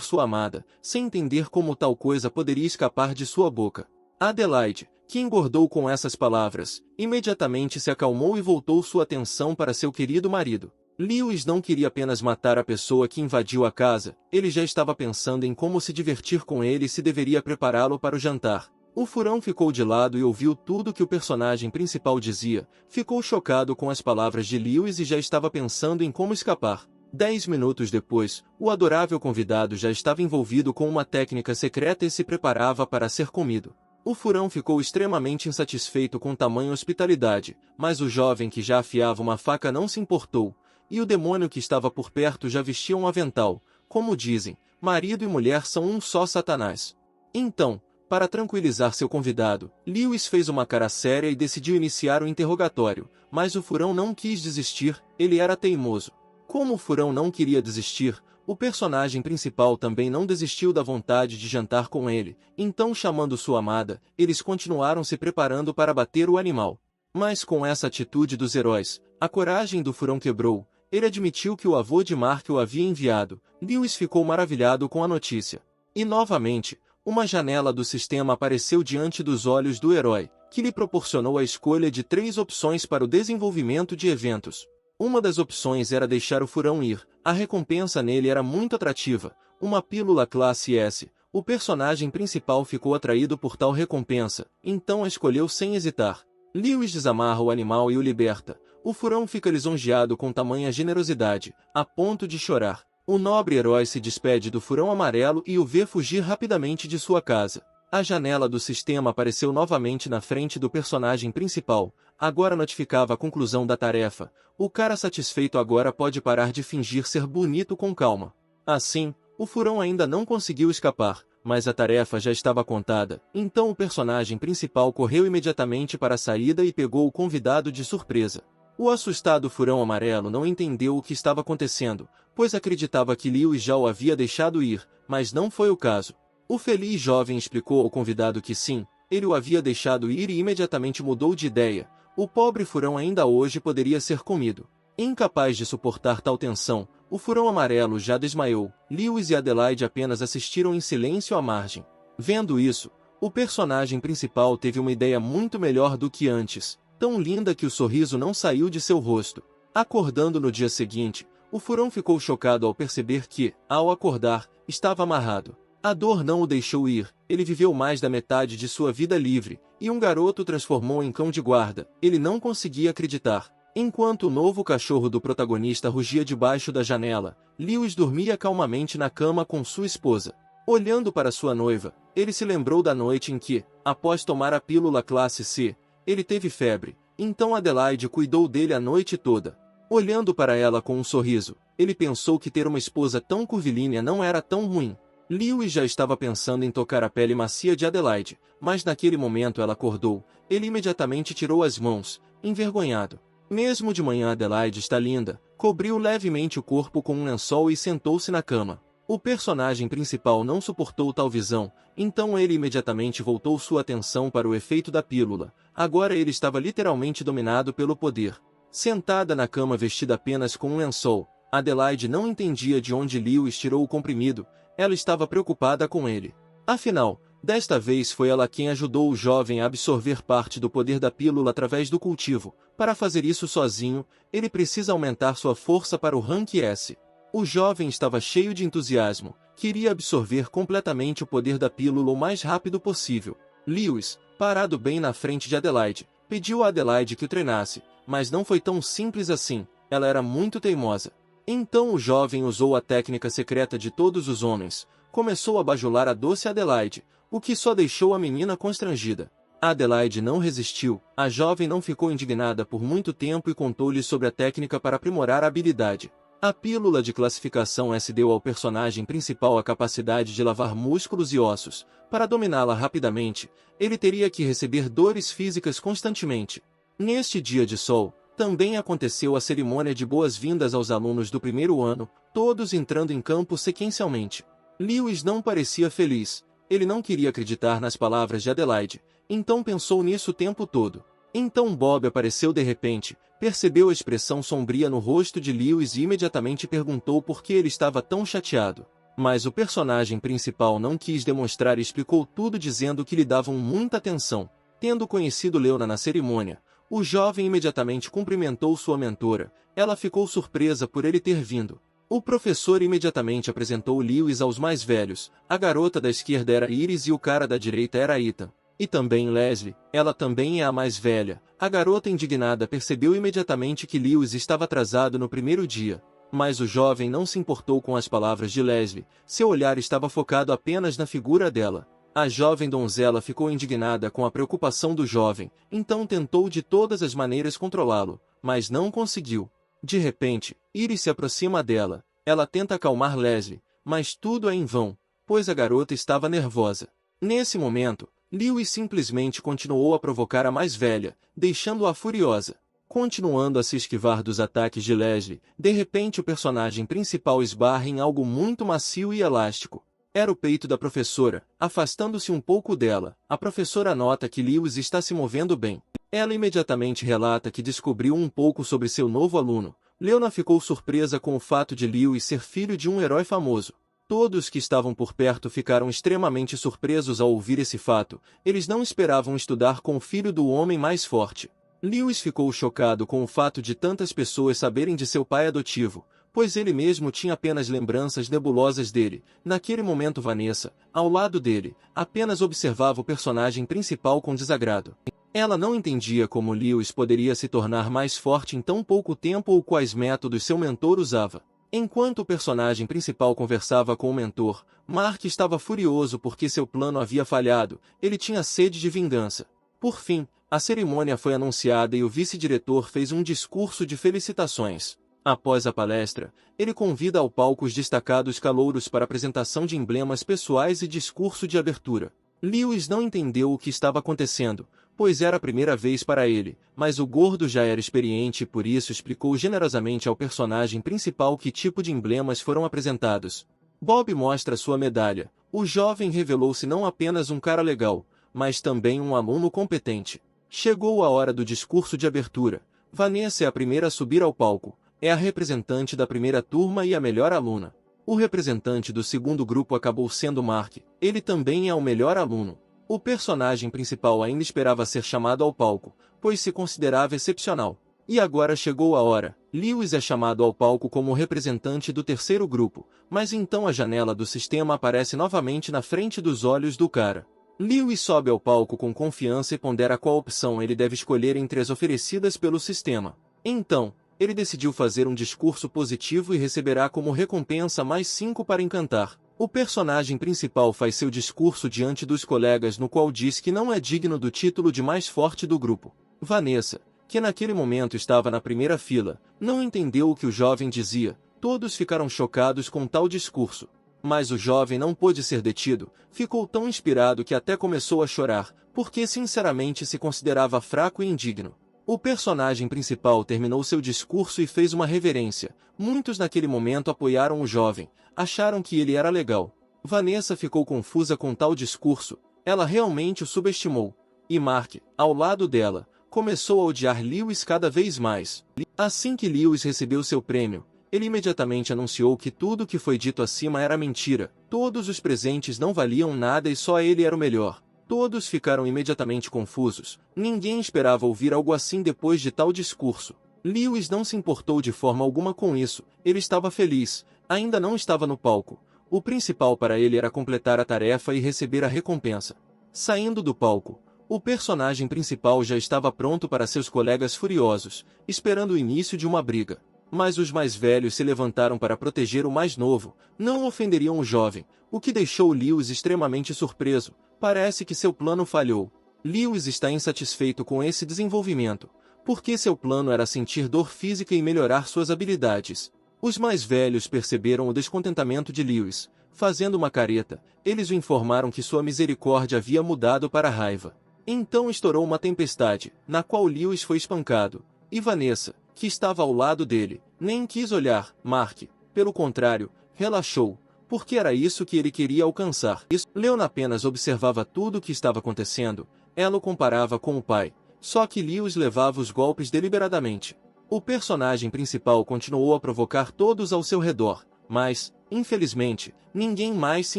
S1: sua amada, sem entender como tal coisa poderia escapar de sua boca. Adelaide, que engordou com essas palavras, imediatamente se acalmou e voltou sua atenção para seu querido marido. Lewis não queria apenas matar a pessoa que invadiu a casa, ele já estava pensando em como se divertir com ele e se deveria prepará-lo para o jantar. O furão ficou de lado e ouviu tudo que o personagem principal dizia, ficou chocado com as palavras de Lewis e já estava pensando em como escapar. 10 minutos depois, o adorável convidado já estava envolvido com uma técnica secreta e se preparava para ser comido. O furão ficou extremamente insatisfeito com tamanha hospitalidade, mas o jovem que já afiava uma faca não se importou, e o demônio que estava por perto já vestia um avental. Como dizem, marido e mulher são um só Satanás. Então, para tranquilizar seu convidado, Lewis fez uma cara séria e decidiu iniciar o interrogatório, mas o furão não quis desistir, ele era teimoso. Como o furão não queria desistir, o personagem principal também não desistiu da vontade de jantar com ele, então chamando sua amada, eles continuaram se preparando para bater o animal. Mas com essa atitude dos heróis, a coragem do furão quebrou, ele admitiu que o avô de Mark o havia enviado. Lewis ficou maravilhado com a notícia. E novamente, uma janela do sistema apareceu diante dos olhos do herói, que lhe proporcionou a escolha de 3 opções para o desenvolvimento de eventos. Uma das opções era deixar o furão ir, a recompensa nele era muito atrativa, uma pílula classe S. O personagem principal ficou atraído por tal recompensa, então a escolheu sem hesitar. Lewis desamarra o animal e o liberta. O furão fica lisonjeado com tamanha generosidade, a ponto de chorar. O nobre herói se despede do furão amarelo e o vê fugir rapidamente de sua casa. A janela do sistema apareceu novamente na frente do personagem principal, agora notificava a conclusão da tarefa. O cara satisfeito agora pode parar de fingir ser bonito com calma. Assim, o furão ainda não conseguiu escapar, mas a tarefa já estava contada, então o personagem principal correu imediatamente para a saída e pegou o convidado de surpresa. O assustado furão amarelo não entendeu o que estava acontecendo, pois acreditava que Lewis já o havia deixado ir, mas não foi o caso. O feliz jovem explicou ao convidado que sim, ele o havia deixado ir e imediatamente mudou de ideia. O pobre furão ainda hoje poderia ser comido. Incapaz de suportar tal tensão, o furão amarelo já desmaiou. Lewis e Adelaide apenas assistiram em silêncio à margem. Vendo isso, o personagem principal teve uma ideia muito melhor do que antes, tão linda que o sorriso não saiu de seu rosto. Acordando no dia seguinte, o furão ficou chocado ao perceber que, ao acordar, estava amarrado. A dor não o deixou ir, ele viveu mais da metade de sua vida livre, e um garoto o transformou em cão de guarda. Ele não conseguia acreditar. Enquanto o novo cachorro do protagonista rugia debaixo da janela, Lewis dormia calmamente na cama com sua esposa. Olhando para sua noiva, ele se lembrou da noite em que, após tomar a pílula classe C, ele teve febre, então Adelaide cuidou dele a noite toda. Olhando para ela com um sorriso, ele pensou que ter uma esposa tão curvilínea não era tão ruim. Lewis já estava pensando em tocar a pele macia de Adelaide, mas naquele momento ela acordou. Ele imediatamente tirou as mãos, envergonhado. Mesmo de manhã Adelaide está linda, cobriu levemente o corpo com um lençol e sentou-se na cama. O personagem principal não suportou tal visão, então ele imediatamente voltou sua atenção para o efeito da pílula. Agora ele estava literalmente dominado pelo poder. Sentada na cama vestida apenas com um lençol, Adelaide não entendia de onde Lewis tirou o comprimido. Ela estava preocupada com ele. Afinal, desta vez foi ela quem ajudou o jovem a absorver parte do poder da pílula através do cultivo. Para fazer isso sozinho, ele precisa aumentar sua força para o rank S. O jovem estava cheio de entusiasmo, queria absorver completamente o poder da pílula o mais rápido possível. Lewis, parado bem na frente de Adelaide, pediu a Adelaide que o treinasse, mas não foi tão simples assim, ela era muito teimosa. Então o jovem usou a técnica secreta de todos os homens, começou a bajular a doce Adelaide, o que só deixou a menina constrangida. Adelaide não resistiu, a jovem não ficou indignada por muito tempo e contou-lhe sobre a técnica para aprimorar a habilidade. A pílula de classificação S deu ao personagem principal a capacidade de lavar músculos e ossos. Para dominá-la rapidamente, ele teria que receber dores físicas constantemente. Neste dia de sol, também aconteceu a cerimônia de boas-vindas aos alunos do primeiro ano, todos entrando em campo sequencialmente. Lewis não parecia feliz, ele não queria acreditar nas palavras de Adelaide, então pensou nisso o tempo todo. Então Bob apareceu de repente, percebeu a expressão sombria no rosto de Lewis e imediatamente perguntou por que ele estava tão chateado. Mas o personagem principal não quis demonstrar e explicou tudo dizendo que lhe davam muita atenção. Tendo conhecido Leona na cerimônia, o jovem imediatamente cumprimentou sua mentora. Ela ficou surpresa por ele ter vindo. O professor imediatamente apresentou Lewis aos mais velhos. A garota da esquerda era Iris e o cara da direita era Ethan. E também Leslie, ela também é a mais velha. A garota indignada percebeu imediatamente que Lewis estava atrasado no primeiro dia. Mas o jovem não se importou com as palavras de Leslie. Seu olhar estava focado apenas na figura dela. A jovem donzela ficou indignada com a preocupação do jovem, então tentou de todas as maneiras controlá-lo, mas não conseguiu. De repente, Iris se aproxima dela. Ela tenta acalmar Leslie, mas tudo é em vão, pois a garota estava nervosa. Nesse momento, Lewis simplesmente continuou a provocar a mais velha, deixando-a furiosa. Continuando a se esquivar dos ataques de Leslie, de repente o personagem principal esbarra em algo muito macio e elástico. Era o peito da professora. Afastando-se um pouco dela, a professora nota que Lewis está se movendo bem. Ela imediatamente relata que descobriu um pouco sobre seu novo aluno. Leona ficou surpresa com o fato de Lewis ser filho de um herói famoso. Todos que estavam por perto ficaram extremamente surpresos ao ouvir esse fato. Eles não esperavam estudar com o filho do homem mais forte. Lewis ficou chocado com o fato de tantas pessoas saberem de seu pai adotivo, pois ele mesmo tinha apenas lembranças nebulosas dele. Naquele momento Vanessa, ao lado dele, apenas observava o personagem principal com desagrado. Ela não entendia como Lewis poderia se tornar mais forte em tão pouco tempo ou quais métodos seu mentor usava. Enquanto o personagem principal conversava com o mentor, Mark estava furioso porque seu plano havia falhado. Ele tinha sede de vingança. Por fim, a cerimônia foi anunciada e o vice-diretor fez um discurso de felicitações. Após a palestra, ele convida ao palco os destacados calouros para apresentação de emblemas pessoais e discurso de abertura. Lewis não entendeu o que estava acontecendo, pois era a primeira vez para ele, mas o gordo já era experiente e por isso explicou generosamente ao personagem principal que tipo de emblemas foram apresentados. Bob mostra sua medalha. O jovem revelou-se não apenas um cara legal, mas também um aluno competente. Chegou a hora do discurso de abertura. Vanessa é a primeira a subir ao palco. É a representante da primeira turma e a melhor aluna. O representante do segundo grupo acabou sendo Mark. Ele também é o melhor aluno. O personagem principal ainda esperava ser chamado ao palco, pois se considerava excepcional. E agora chegou a hora. Lewis é chamado ao palco como representante do terceiro grupo, mas então a janela do sistema aparece novamente na frente dos olhos do cara. Lewis sobe ao palco com confiança e pondera qual opção ele deve escolher entre as oferecidas pelo sistema. Então, ele decidiu fazer um discurso positivo e receberá como recompensa mais 5 para encantar. O personagem principal faz seu discurso diante dos colegas no qual diz que não é digno do título de mais forte do grupo. Vanessa, que naquele momento estava na primeira fila, não entendeu o que o jovem dizia. Todos ficaram chocados com tal discurso. Mas o jovem não pôde ser detido, ficou tão inspirado que até começou a chorar, porque sinceramente se considerava fraco e indigno. O personagem principal terminou seu discurso e fez uma reverência. Muitos naquele momento apoiaram o jovem, acharam que ele era legal. Vanessa ficou confusa com tal discurso, ela realmente o subestimou. E Mark, ao lado dela, começou a odiar Lewis cada vez mais. Assim que Lewis recebeu seu prêmio, ele imediatamente anunciou que tudo o que foi dito acima era mentira. Todos os presentes não valiam nada e só ele era o melhor. Todos ficaram imediatamente confusos. Ninguém esperava ouvir algo assim depois de tal discurso. Lewis não se importou de forma alguma com isso. Ele estava feliz. Ainda não estava no palco. O principal para ele era completar a tarefa e receber a recompensa. Saindo do palco, o personagem principal já estava pronto para seus colegas furiosos, esperando o início de uma briga. Mas os mais velhos se levantaram para proteger o mais novo. Não ofenderiam o jovem, o que deixou Lewis extremamente surpreso. Parece que seu plano falhou. Lewis está insatisfeito com esse desenvolvimento, porque seu plano era sentir dor física e melhorar suas habilidades. Os mais velhos perceberam o descontentamento de Lewis. Fazendo uma careta, eles o informaram que sua misericórdia havia mudado para raiva. Então estourou uma tempestade, na qual Lewis foi espancado. E Vanessa, que estava ao lado dele, nem quis olhar. Mark, pelo contrário, relaxou, porque era isso que ele queria alcançar. Leona apenas observava tudo o que estava acontecendo. Ela o comparava com o pai, Só que Lewis levava os golpes deliberadamente. O personagem principal continuou a provocar todos ao seu redor, mas, infelizmente, ninguém mais se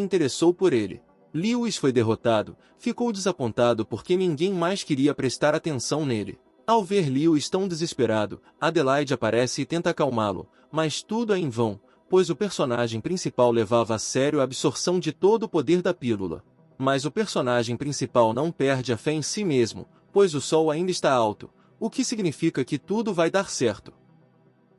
S1: interessou por ele. Lewis foi derrotado, ficou desapontado porque ninguém mais queria prestar atenção nele. Ao ver Lewis tão desesperado, Adelaide aparece e tenta acalmá-lo, mas tudo é em vão, pois o personagem principal levava a sério a absorção de todo o poder da pílula. Mas o personagem principal não perde a fé em si mesmo, pois o sol ainda está alto, o que significa que tudo vai dar certo.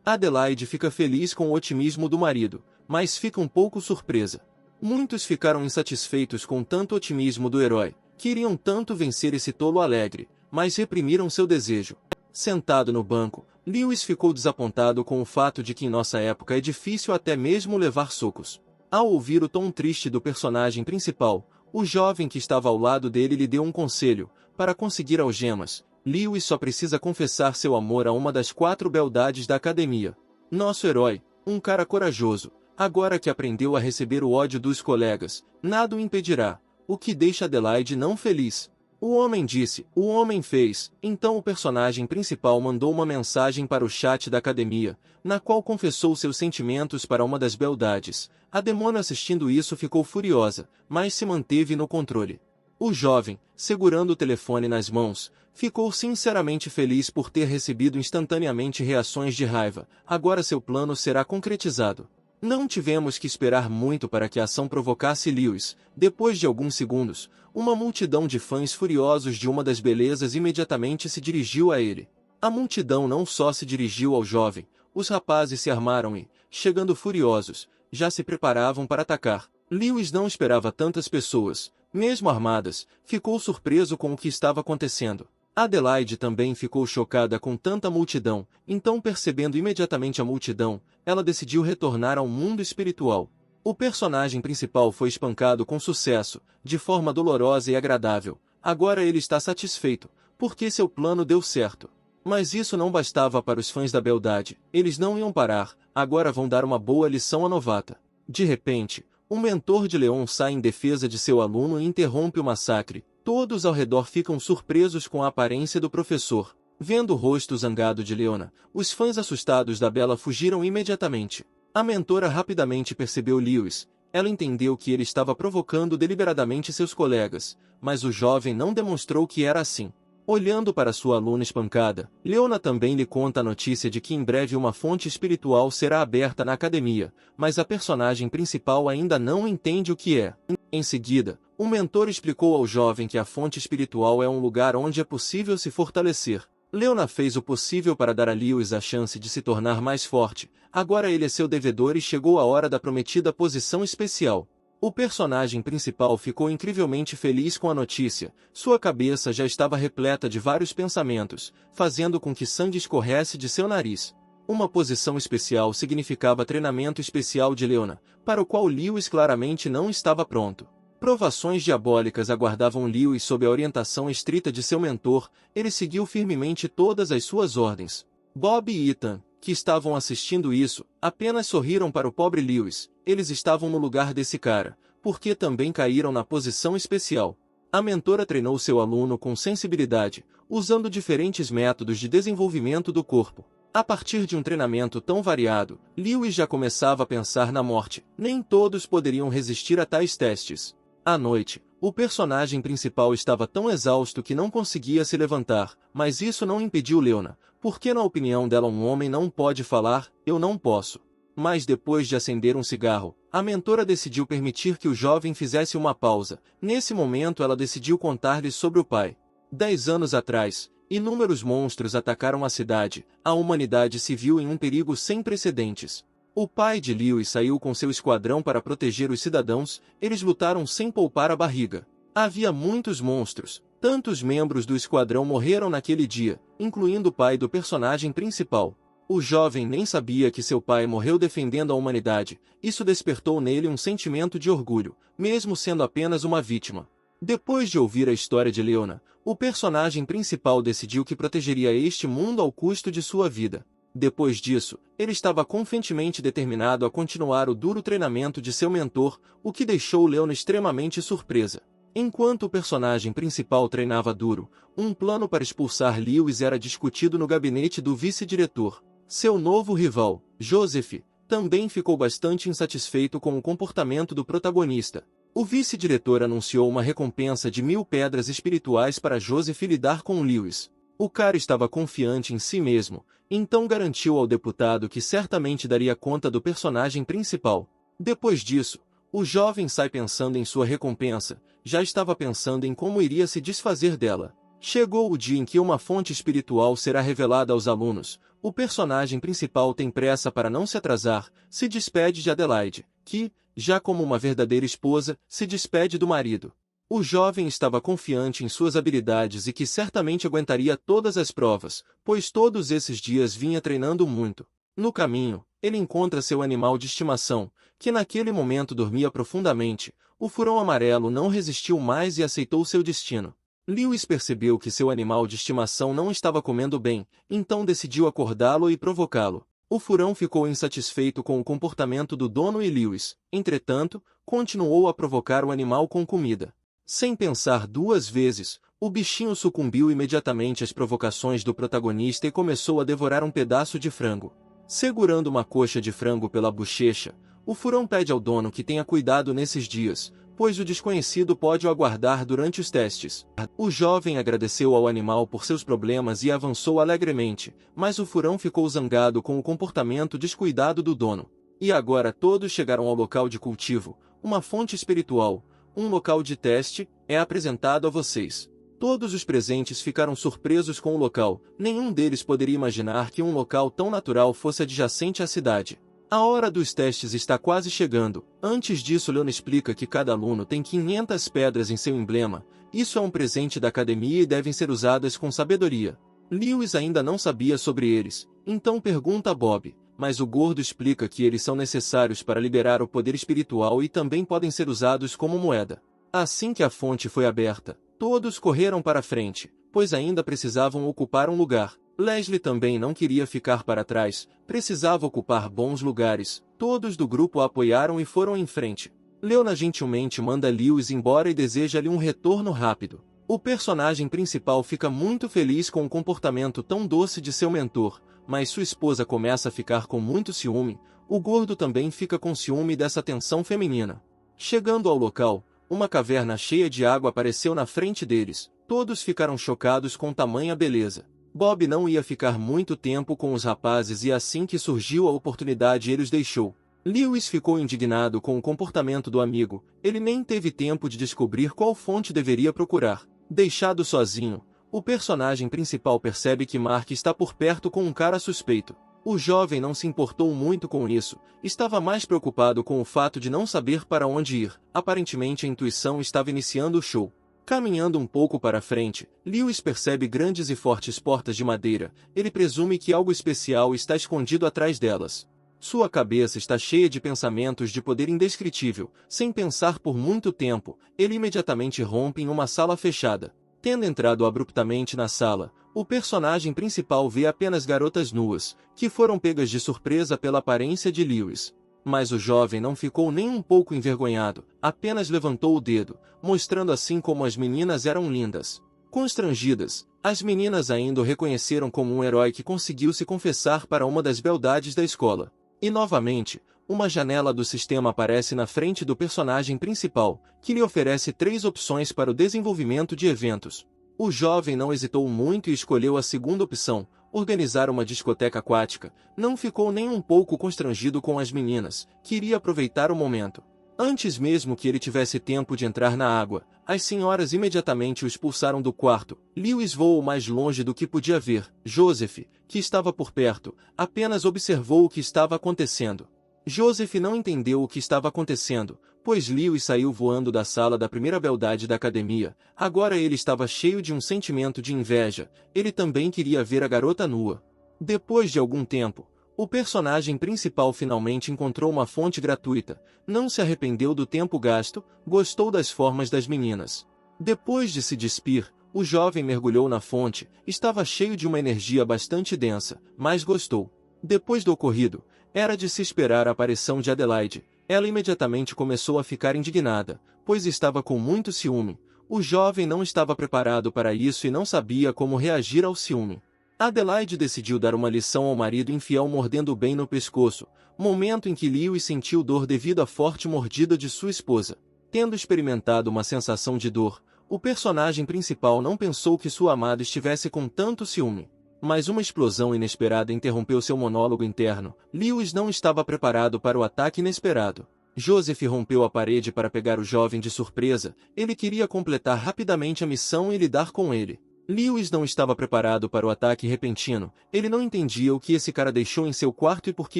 S1: Adelaide fica feliz com o otimismo do marido, mas fica um pouco surpresa. Muitos ficaram insatisfeitos com tanto otimismo do herói, queriam tanto vencer esse tolo alegre, mas reprimiram seu desejo. Sentado no banco, Lewis ficou desapontado com o fato de que em nossa época é difícil até mesmo levar socos. Ao ouvir o tom triste do personagem principal, o jovem que estava ao lado dele lhe deu um conselho: para conseguir algemas, Lewis só precisa confessar seu amor a uma das 4 beldades da academia. Nosso herói, um cara corajoso, agora que aprendeu a receber o ódio dos colegas, nada o impedirá, o que deixa Adelaide não feliz. O homem disse, o homem fez. Então o personagem principal mandou uma mensagem para o chat da academia, na qual confessou seus sentimentos para uma das beldades. A demônio assistindo isso ficou furiosa, mas se manteve no controle. O jovem, segurando o telefone nas mãos, ficou sinceramente feliz por ter recebido instantaneamente reações de raiva. Agora seu plano será concretizado. Não tivemos que esperar muito para que a ação provocasse Lewis. Depois de alguns segundos, uma multidão de fãs furiosos de uma das belezas imediatamente se dirigiu a ele. A multidão não só se dirigiu ao jovem, os rapazes se armaram e, chegando furiosos, já se preparavam para atacar. Lewis não esperava tantas pessoas, mesmo armadas, ficou surpreso com o que estava acontecendo. Adelaide também ficou chocada com tanta multidão, então percebendo imediatamente a multidão, ela decidiu retornar ao mundo espiritual. O personagem principal foi espancado com sucesso, de forma dolorosa e agradável. Agora ele está satisfeito, porque seu plano deu certo. Mas isso não bastava para os fãs da beldade, eles não iam parar, agora vão dar uma boa lição à novata. De repente, um mentor de Leon sai em defesa de seu aluno e interrompe o massacre. Todos ao redor ficam surpresos com a aparência do professor. Vendo o rosto zangado de Leona, os fãs assustados da Bela fugiram imediatamente. A mentora rapidamente percebeu Lewis. Ela entendeu que ele estava provocando deliberadamente seus colegas, mas o jovem não demonstrou que era assim. Olhando para sua aluna espancada, Leona também lhe conta a notícia de que em breve uma fonte espiritual será aberta na academia, mas a personagem principal ainda não entende o que é. Em seguida, o mentor explicou ao jovem que a fonte espiritual é um lugar onde é possível se fortalecer. Leona fez o possível para dar a Lewis a chance de se tornar mais forte. Agora ele é seu devedor e chegou a hora da prometida posição especial. O personagem principal ficou incrivelmente feliz com a notícia. Sua cabeça já estava repleta de vários pensamentos, fazendo com que sangue escorresse de seu nariz. Uma posição especial significava treinamento especial de Leona, para o qual Lewis claramente não estava pronto. Provações diabólicas aguardavam Lewis sob a orientação estrita de seu mentor. Ele seguiu firmemente todas as suas ordens. Bob e Ethan, que estavam assistindo isso, apenas sorriram para o pobre Lewis. Eles estavam no lugar desse cara, porque também caíram na posição especial. A mentora treinou seu aluno com sensibilidade, usando diferentes métodos de desenvolvimento do corpo. A partir de um treinamento tão variado, Lewis já começava a pensar na morte. Nem todos poderiam resistir a tais testes. À noite, o personagem principal estava tão exausto que não conseguia se levantar, mas isso não impediu Leona, porque na opinião dela um homem não pode falar, eu não posso. Mas depois de acender um cigarro, a mentora decidiu permitir que o jovem fizesse uma pausa. Nesse momento ela decidiu contar-lhe sobre o pai. 10 anos atrás, inúmeros monstros atacaram a cidade, a humanidade se viu em um perigo sem precedentes. O pai de Lewis saiu com seu esquadrão para proteger os cidadãos, eles lutaram sem poupar a barriga. Havia muitos monstros, tantos membros do esquadrão morreram naquele dia, incluindo o pai do personagem principal. O jovem nem sabia que seu pai morreu defendendo a humanidade, isso despertou nele um sentimento de orgulho, mesmo sendo apenas uma vítima. Depois de ouvir a história de Leona, o personagem principal decidiu que protegeria este mundo ao custo de sua vida. Depois disso, ele estava confiantemente determinado a continuar o duro treinamento de seu mentor, o que deixou Leona extremamente surpresa. Enquanto o personagem principal treinava duro, um plano para expulsar Lewis era discutido no gabinete do vice-diretor. Seu novo rival, Joseph, também ficou bastante insatisfeito com o comportamento do protagonista. O vice-diretor anunciou uma recompensa de 1000 pedras espirituais para Joseph lidar com Lewis. O cara estava confiante em si mesmo, então garantiu ao deputado que certamente daria conta do personagem principal. Depois disso, o jovem sai pensando em sua recompensa, já estava pensando em como iria se desfazer dela. Chegou o dia em que uma fonte espiritual será revelada aos alunos. O personagem principal tem pressa para não se atrasar, se despede de Adelaide, que, já como uma verdadeira esposa, se despede do marido. O jovem estava confiante em suas habilidades e que certamente aguentaria todas as provas, pois todos esses dias vinha treinando muito. No caminho, ele encontra seu animal de estimação, que naquele momento dormia profundamente. O furão amarelo não resistiu mais e aceitou seu destino. Lewis percebeu que seu animal de estimação não estava comendo bem, então decidiu acordá-lo e provocá-lo. O furão ficou insatisfeito com o comportamento do dono e Lewis, entretanto, continuou a provocar o animal com comida. Sem pensar duas vezes, o bichinho sucumbiu imediatamente às provocações do protagonista e começou a devorar um pedaço de frango. Segurando uma coxa de frango pela bochecha, o furão pede ao dono que tenha cuidado nesses dias, pois o desconhecido pode o aguardar durante os testes. O jovem agradeceu ao animal por seus problemas e avançou alegremente, mas o furão ficou zangado com o comportamento descuidado do dono. E agora todos chegaram ao local de cultivo, uma fonte espiritual, um local de teste, é apresentado a vocês. Todos os presentes ficaram surpresos com o local, nenhum deles poderia imaginar que um local tão natural fosse adjacente à cidade. A hora dos testes está quase chegando. Antes disso, Leon explica que cada aluno tem 500 pedras em seu emblema. Isso é um presente da academia e devem ser usadas com sabedoria. Lewis ainda não sabia sobre eles, então pergunta a Bob, mas o gordo explica que eles são necessários para liberar o poder espiritual e também podem ser usados como moeda. Assim que a fonte foi aberta, todos correram para frente, pois ainda precisavam ocupar um lugar. Leslie também não queria ficar para trás, precisava ocupar bons lugares. Todos do grupo a apoiaram e foram em frente. Leona gentilmente manda Lewis embora e deseja-lhe um retorno rápido. O personagem principal fica muito feliz com o comportamento tão doce de seu mentor, mas sua esposa começa a ficar com muito ciúme. O gordo também fica com ciúme dessa tensão feminina. Chegando ao local, uma caverna cheia de água apareceu na frente deles. Todos ficaram chocados com tamanha beleza. Bob não ia ficar muito tempo com os rapazes e assim que surgiu a oportunidade ele os deixou. Lewis ficou indignado com o comportamento do amigo, ele nem teve tempo de descobrir qual fonte deveria procurar. Deixado sozinho, o personagem principal percebe que Mark está por perto com um cara suspeito. O jovem não se importou muito com isso, estava mais preocupado com o fato de não saber para onde ir. Aparentemente a intuição estava iniciando o show. Caminhando um pouco para frente, Lewis percebe grandes e fortes portas de madeira. Ele presume que algo especial está escondido atrás delas. Sua cabeça está cheia de pensamentos de poder indescritível. Sem pensar por muito tempo, ele imediatamente rompe em uma sala fechada. Tendo entrado abruptamente na sala, o personagem principal vê apenas garotas nuas, que foram pegas de surpresa pela aparência de Lewis. Mas o jovem não ficou nem um pouco envergonhado, apenas levantou o dedo, mostrando assim como as meninas eram lindas. Constrangidas, as meninas ainda o reconheceram como um herói que conseguiu se confessar para uma das beldades da escola. E novamente, uma janela do sistema aparece na frente do personagem principal, que lhe oferece 3 opções para o desenvolvimento de eventos. O jovem não hesitou muito e escolheu a segunda opção, organizar uma discoteca aquática. Não ficou nem um pouco constrangido com as meninas, queria aproveitar o momento. Antes mesmo que ele tivesse tempo de entrar na água, as senhoras imediatamente o expulsaram do quarto. Lewis voou mais longe do que podia ver. Joseph, que estava por perto, apenas observou o que estava acontecendo. Joseph não entendeu o que estava acontecendo, pois Lewis saiu voando da sala da primeira beldade da academia. Agora ele estava cheio de um sentimento de inveja, ele também queria ver a garota nua. Depois de algum tempo, o personagem principal finalmente encontrou uma fonte gratuita, não se arrependeu do tempo gasto, gostou das formas das meninas. Depois de se despir, o jovem mergulhou na fonte, estava cheio de uma energia bastante densa, mas gostou. Depois do ocorrido, era de se esperar a aparição de Adelaide. Ela imediatamente começou a ficar indignada, pois estava com muito ciúme. O jovem não estava preparado para isso e não sabia como reagir ao ciúme. Adelaide decidiu dar uma lição ao marido infiel mordendo bem no pescoço, momento em que Lewis sentiu dor devido à forte mordida de sua esposa. Tendo experimentado uma sensação de dor, o personagem principal não pensou que sua amada estivesse com tanto ciúme. Mas uma explosão inesperada interrompeu seu monólogo interno. Lewis não estava preparado para o ataque inesperado. Joseph rompeu a parede para pegar o jovem de surpresa. Ele queria completar rapidamente a missão e lidar com ele. Lewis não estava preparado para o ataque repentino. Ele não entendia o que esse cara deixou em seu quarto e por que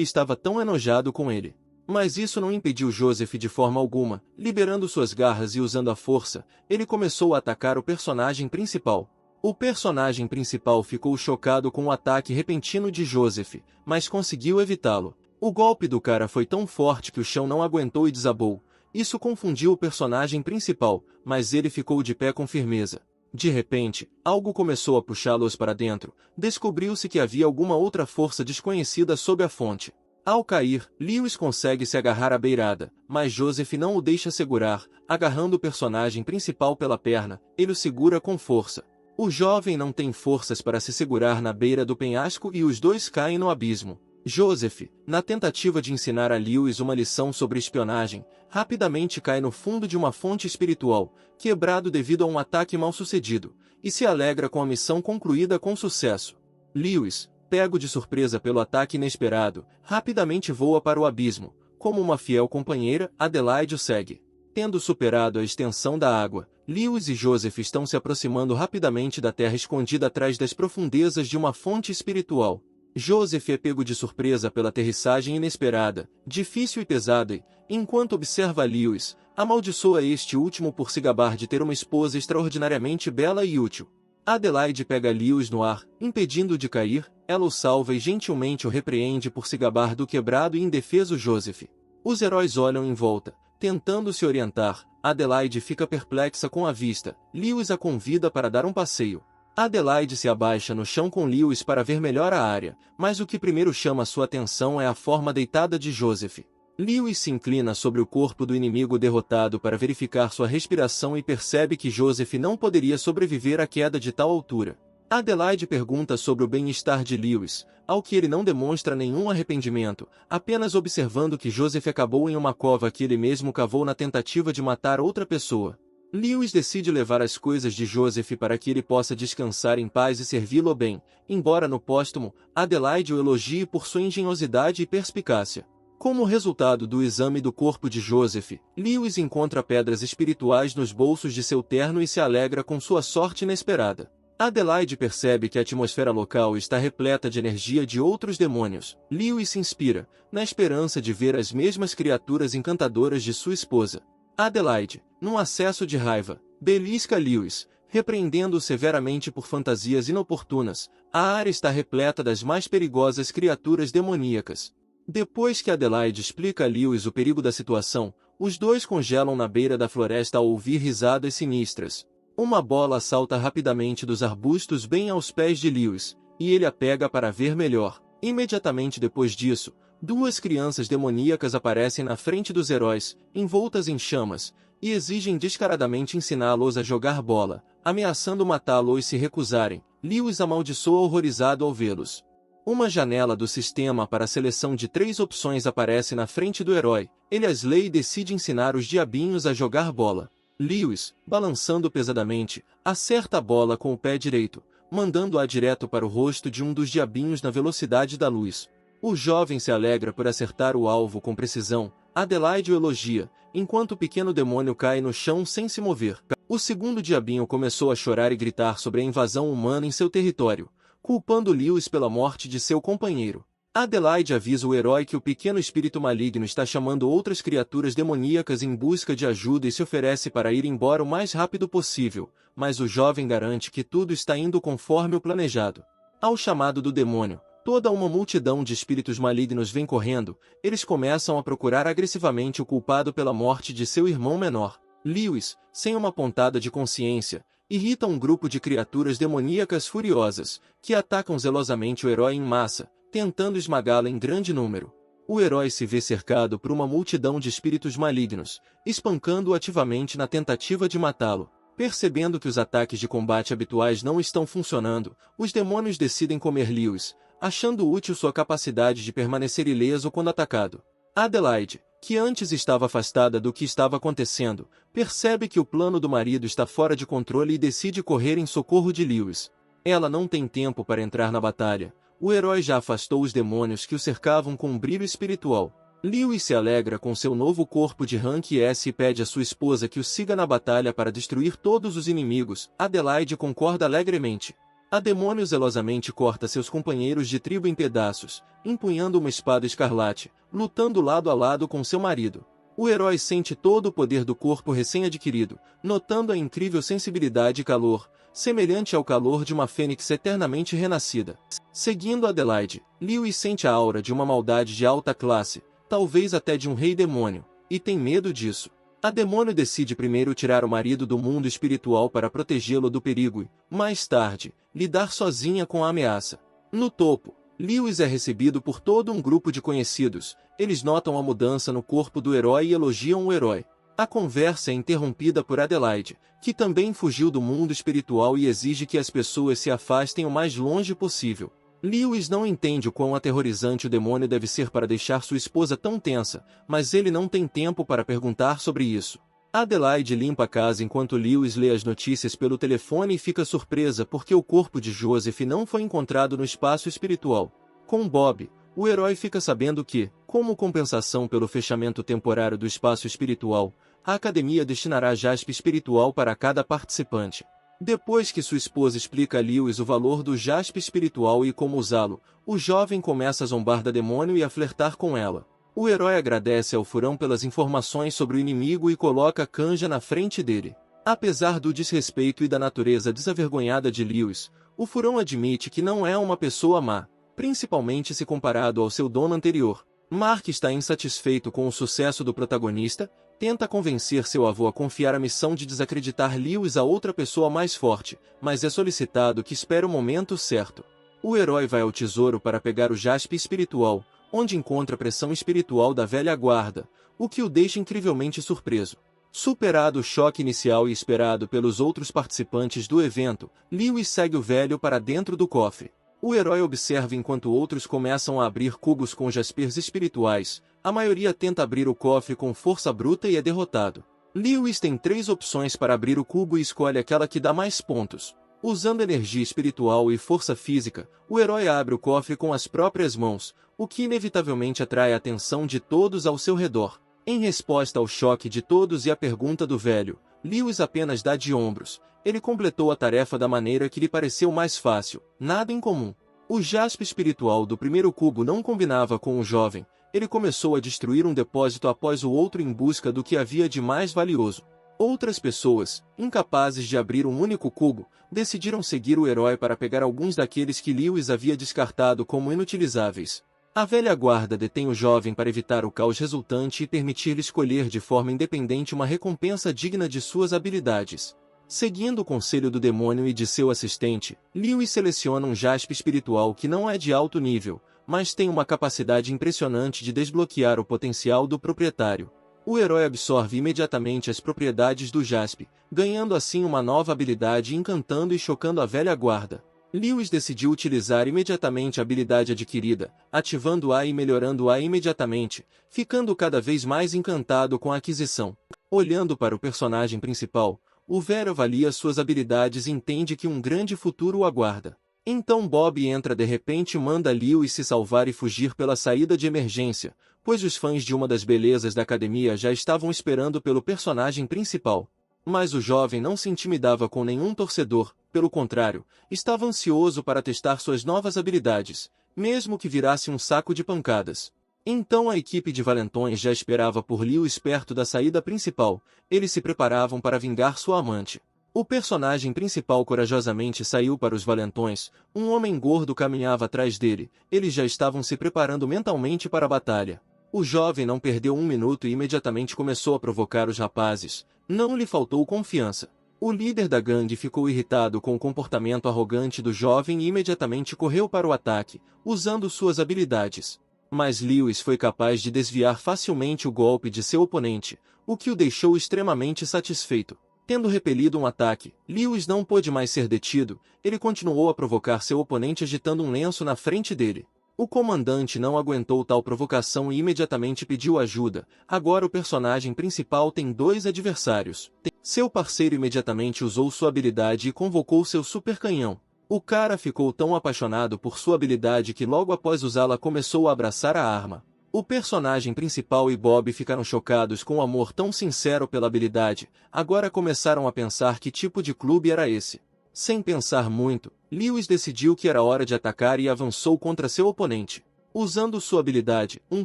S1: estava tão enojado com ele. Mas isso não impediu Joseph de forma alguma. Liberando suas garras e usando a força, ele começou a atacar o personagem principal. O personagem principal ficou chocado com o ataque repentino de Joseph, mas conseguiu evitá-lo. O golpe do cara foi tão forte que o chão não aguentou e desabou. Isso confundiu o personagem principal, mas ele ficou de pé com firmeza. De repente, algo começou a puxá-los para dentro. Descobriu-se que havia alguma outra força desconhecida sob a fonte. Ao cair, Lewis consegue se agarrar à beirada, mas Joseph não o deixa segurar. Agarrando o personagem principal pela perna, ele o segura com força. O jovem não tem forças para se segurar na beira do penhasco e os dois caem no abismo. Joseph, na tentativa de ensinar a Lewis uma lição sobre espionagem, rapidamente cai no fundo de uma fonte espiritual, quebrado devido a um ataque mal-sucedido, e se alegra com a missão concluída com sucesso. Lewis, pego de surpresa pelo ataque inesperado, rapidamente voa para o abismo. Como uma fiel companheira, Adelaide o segue. Tendo superado a extensão da água, Lewis e Joseph estão se aproximando rapidamente da terra escondida atrás das profundezas de uma fonte espiritual. Joseph é pego de surpresa pela aterrissagem inesperada, difícil e pesada e, enquanto observa Lewis, amaldiçoa este último por se gabar de ter uma esposa extraordinariamente bela e útil. Adelaide pega Lewis no ar, impedindo-o de cair, ela o salva e gentilmente o repreende por se gabar do quebrado e indefeso Joseph. Os heróis olham em volta, tentando se orientar. Adelaide fica perplexa com a vista. Lewis a convida para dar um passeio. Adelaide se abaixa no chão com Lewis para ver melhor a área, mas o que primeiro chama sua atenção é a forma deitada de Joseph. Lewis se inclina sobre o corpo do inimigo derrotado para verificar sua respiração e percebe que Joseph não poderia sobreviver à queda de tal altura. Adelaide pergunta sobre o bem-estar de Lewis, ao que ele não demonstra nenhum arrependimento, apenas observando que Joseph acabou em uma cova que ele mesmo cavou na tentativa de matar outra pessoa. Lewis decide levar as coisas de Joseph para que ele possa descansar em paz e servi-lo bem, embora no póstumo, Adelaide o elogie por sua engenhosidade e perspicácia. Como resultado do exame do corpo de Joseph, Lewis encontra pedras espirituais nos bolsos de seu terno e se alegra com sua sorte inesperada. Adelaide percebe que a atmosfera local está repleta de energia de outros demônios. Lewis se inspira, na esperança de ver as mesmas criaturas encantadoras de sua esposa. Adelaide, num acesso de raiva, belisca Lewis, repreendendo-o severamente por fantasias inoportunas. A área está repleta das mais perigosas criaturas demoníacas. Depois que Adelaide explica a Lewis o perigo da situação, os dois congelam na beira da floresta ao ouvir risadas sinistras. Uma bola salta rapidamente dos arbustos bem aos pés de Lewis, e ele a pega para ver melhor. Imediatamente depois disso, duas crianças demoníacas aparecem na frente dos heróis, envoltas em chamas, e exigem descaradamente ensiná-los a jogar bola, ameaçando matá-los se recusarem. Lewis amaldiçoa horrorizado ao vê-los. Uma janela do sistema para a seleção de 3 opções aparece na frente do herói. Ele as lê e decide ensinar os diabinhos a jogar bola. Lewis, balançando pesadamente, acerta a bola com o pé direito, mandando-a direto para o rosto de um dos diabinhos na velocidade da luz. O jovem se alegra por acertar o alvo com precisão. Adelaide o elogia, enquanto o pequeno demônio cai no chão sem se mover. O segundo diabinho começou a chorar e gritar sobre a invasão humana em seu território, culpando Lewis pela morte de seu companheiro. Adelaide avisa o herói que o pequeno espírito maligno está chamando outras criaturas demoníacas em busca de ajuda e se oferece para ir embora o mais rápido possível, mas o jovem garante que tudo está indo conforme o planejado. Ao chamado do demônio, toda uma multidão de espíritos malignos vem correndo. Eles começam a procurar agressivamente o culpado pela morte de seu irmão menor. Lewis, sem uma pontada de consciência, irrita um grupo de criaturas demoníacas furiosas, que atacam zelosamente o herói em massa, tentando esmagá-lo em grande número. O herói se vê cercado por uma multidão de espíritos malignos, espancando-o ativamente na tentativa de matá-lo. Percebendo que os ataques de combate habituais não estão funcionando, os demônios decidem comer Lewis, achando útil sua capacidade de permanecer ileso quando atacado. Adelaide, que antes estava afastada do que estava acontecendo, percebe que o plano do marido está fora de controle e decide correr em socorro de Lewis. Ela não tem tempo para entrar na batalha. O herói já afastou os demônios que o cercavam com um brilho espiritual. Lewis se alegra com seu novo corpo de rank S e pede à sua esposa que o siga na batalha para destruir todos os inimigos. Adelaide concorda alegremente. A demônio zelosamente corta seus companheiros de tribo em pedaços, empunhando uma espada escarlate, lutando lado a lado com seu marido. O herói sente todo o poder do corpo recém-adquirido, notando a incrível sensibilidade e calor, semelhante ao calor de uma fênix eternamente renascida. Seguindo Adelaide, Lewis sente a aura de uma maldade de alta classe, talvez até de um rei demônio, e tem medo disso. A demônio decide primeiro tirar o marido do mundo espiritual para protegê-lo do perigo e, mais tarde, lidar sozinha com a ameaça. No topo, Lewis é recebido por todo um grupo de conhecidos. Eles notam a mudança no corpo do herói e elogiam o herói. A conversa é interrompida por Adelaide, que também fugiu do mundo espiritual e exige que as pessoas se afastem o mais longe possível. Lewis não entende o quão aterrorizante o demônio deve ser para deixar sua esposa tão tensa, mas ele não tem tempo para perguntar sobre isso. Adelaide limpa a casa enquanto Lewis lê as notícias pelo telefone e fica surpresa porque o corpo de Joseph não foi encontrado no espaço espiritual. Com Bob, o herói fica sabendo que, como compensação pelo fechamento temporário do espaço espiritual, a academia destinará jaspe espiritual para cada participante. Depois que sua esposa explica a Lewis o valor do jaspe espiritual e como usá-lo, o jovem começa a zombar da demônio e a flertar com ela. O herói agradece ao furão pelas informações sobre o inimigo e coloca Kanja na frente dele. Apesar do desrespeito e da natureza desavergonhada de Lewis, o furão admite que não é uma pessoa má, principalmente se comparado ao seu dono anterior. Mark está insatisfeito com o sucesso do protagonista, tenta convencer seu avô a confiar a missão de desacreditar Lewis a outra pessoa mais forte, mas é solicitado que espere o momento certo. O herói vai ao tesouro para pegar o jaspe espiritual, onde encontra a pressão espiritual da velha guarda, o que o deixa incrivelmente surpreso. Superado o choque inicial e esperado pelos outros participantes do evento, Lewis segue o velho para dentro do cofre. O herói observa enquanto outros começam a abrir cubos com jaspers espirituais. A maioria tenta abrir o cofre com força bruta e é derrotado. Lewis tem 3 opções para abrir o cubo e escolhe aquela que dá mais pontos. Usando energia espiritual e força física, o herói abre o cofre com as próprias mãos, o que inevitavelmente atrai a atenção de todos ao seu redor. Em resposta ao choque de todos e à pergunta do velho, Lewis apenas dá de ombros. Ele completou a tarefa da maneira que lhe pareceu mais fácil, nada em comum. O jaspe espiritual do primeiro cubo não combinava com o jovem. Ele começou a destruir um depósito após o outro em busca do que havia de mais valioso. Outras pessoas, incapazes de abrir um único cubo, decidiram seguir o herói para pegar alguns daqueles que Lewis havia descartado como inutilizáveis. A velha guarda detém o jovem para evitar o caos resultante e permitir-lhe escolher de forma independente uma recompensa digna de suas habilidades. Seguindo o conselho do demônio e de seu assistente, Lewis seleciona um jaspe espiritual que não é de alto nível, mas tem uma capacidade impressionante de desbloquear o potencial do proprietário. O herói absorve imediatamente as propriedades do jaspe, ganhando assim uma nova habilidade encantando e chocando a velha guarda. Lewis decidiu utilizar imediatamente a habilidade adquirida, ativando-a e melhorando-a imediatamente, ficando cada vez mais encantado com a aquisição. Olhando para o personagem principal, o velho avalia suas habilidades e entende que um grande futuro o aguarda. Então Bob entra de repente e manda Lewis se salvar e fugir pela saída de emergência, pois os fãs de uma das belezas da academia já estavam esperando pelo personagem principal. Mas o jovem não se intimidava com nenhum torcedor, pelo contrário, estava ansioso para testar suas novas habilidades, mesmo que virasse um saco de pancadas. Então a equipe de valentões já esperava por Lewis perto da saída principal. Eles se preparavam para vingar sua amante. O personagem principal corajosamente saiu para os valentões. Um homem gordo caminhava atrás dele. Eles já estavam se preparando mentalmente para a batalha. O jovem não perdeu um minuto e imediatamente começou a provocar os rapazes. Não lhe faltou confiança. O líder da gangue ficou irritado com o comportamento arrogante do jovem e imediatamente correu para o ataque, usando suas habilidades. Mas Lewis foi capaz de desviar facilmente o golpe de seu oponente, o que o deixou extremamente satisfeito. Tendo repelido um ataque, Lewis não pôde mais ser detido, ele continuou a provocar seu oponente agitando um lenço na frente dele. O comandante não aguentou tal provocação e imediatamente pediu ajuda. Agora o personagem principal tem dois adversários. Seu parceiro imediatamente usou sua habilidade e convocou seu super canhão. O cara ficou tão apaixonado por sua habilidade que logo após usá-la começou a abraçar a arma. O personagem principal e Bob ficaram chocados com o amor tão sincero pela habilidade, agora começaram a pensar que tipo de clube era esse. Sem pensar muito, Lewis decidiu que era hora de atacar e avançou contra seu oponente. Usando sua habilidade, um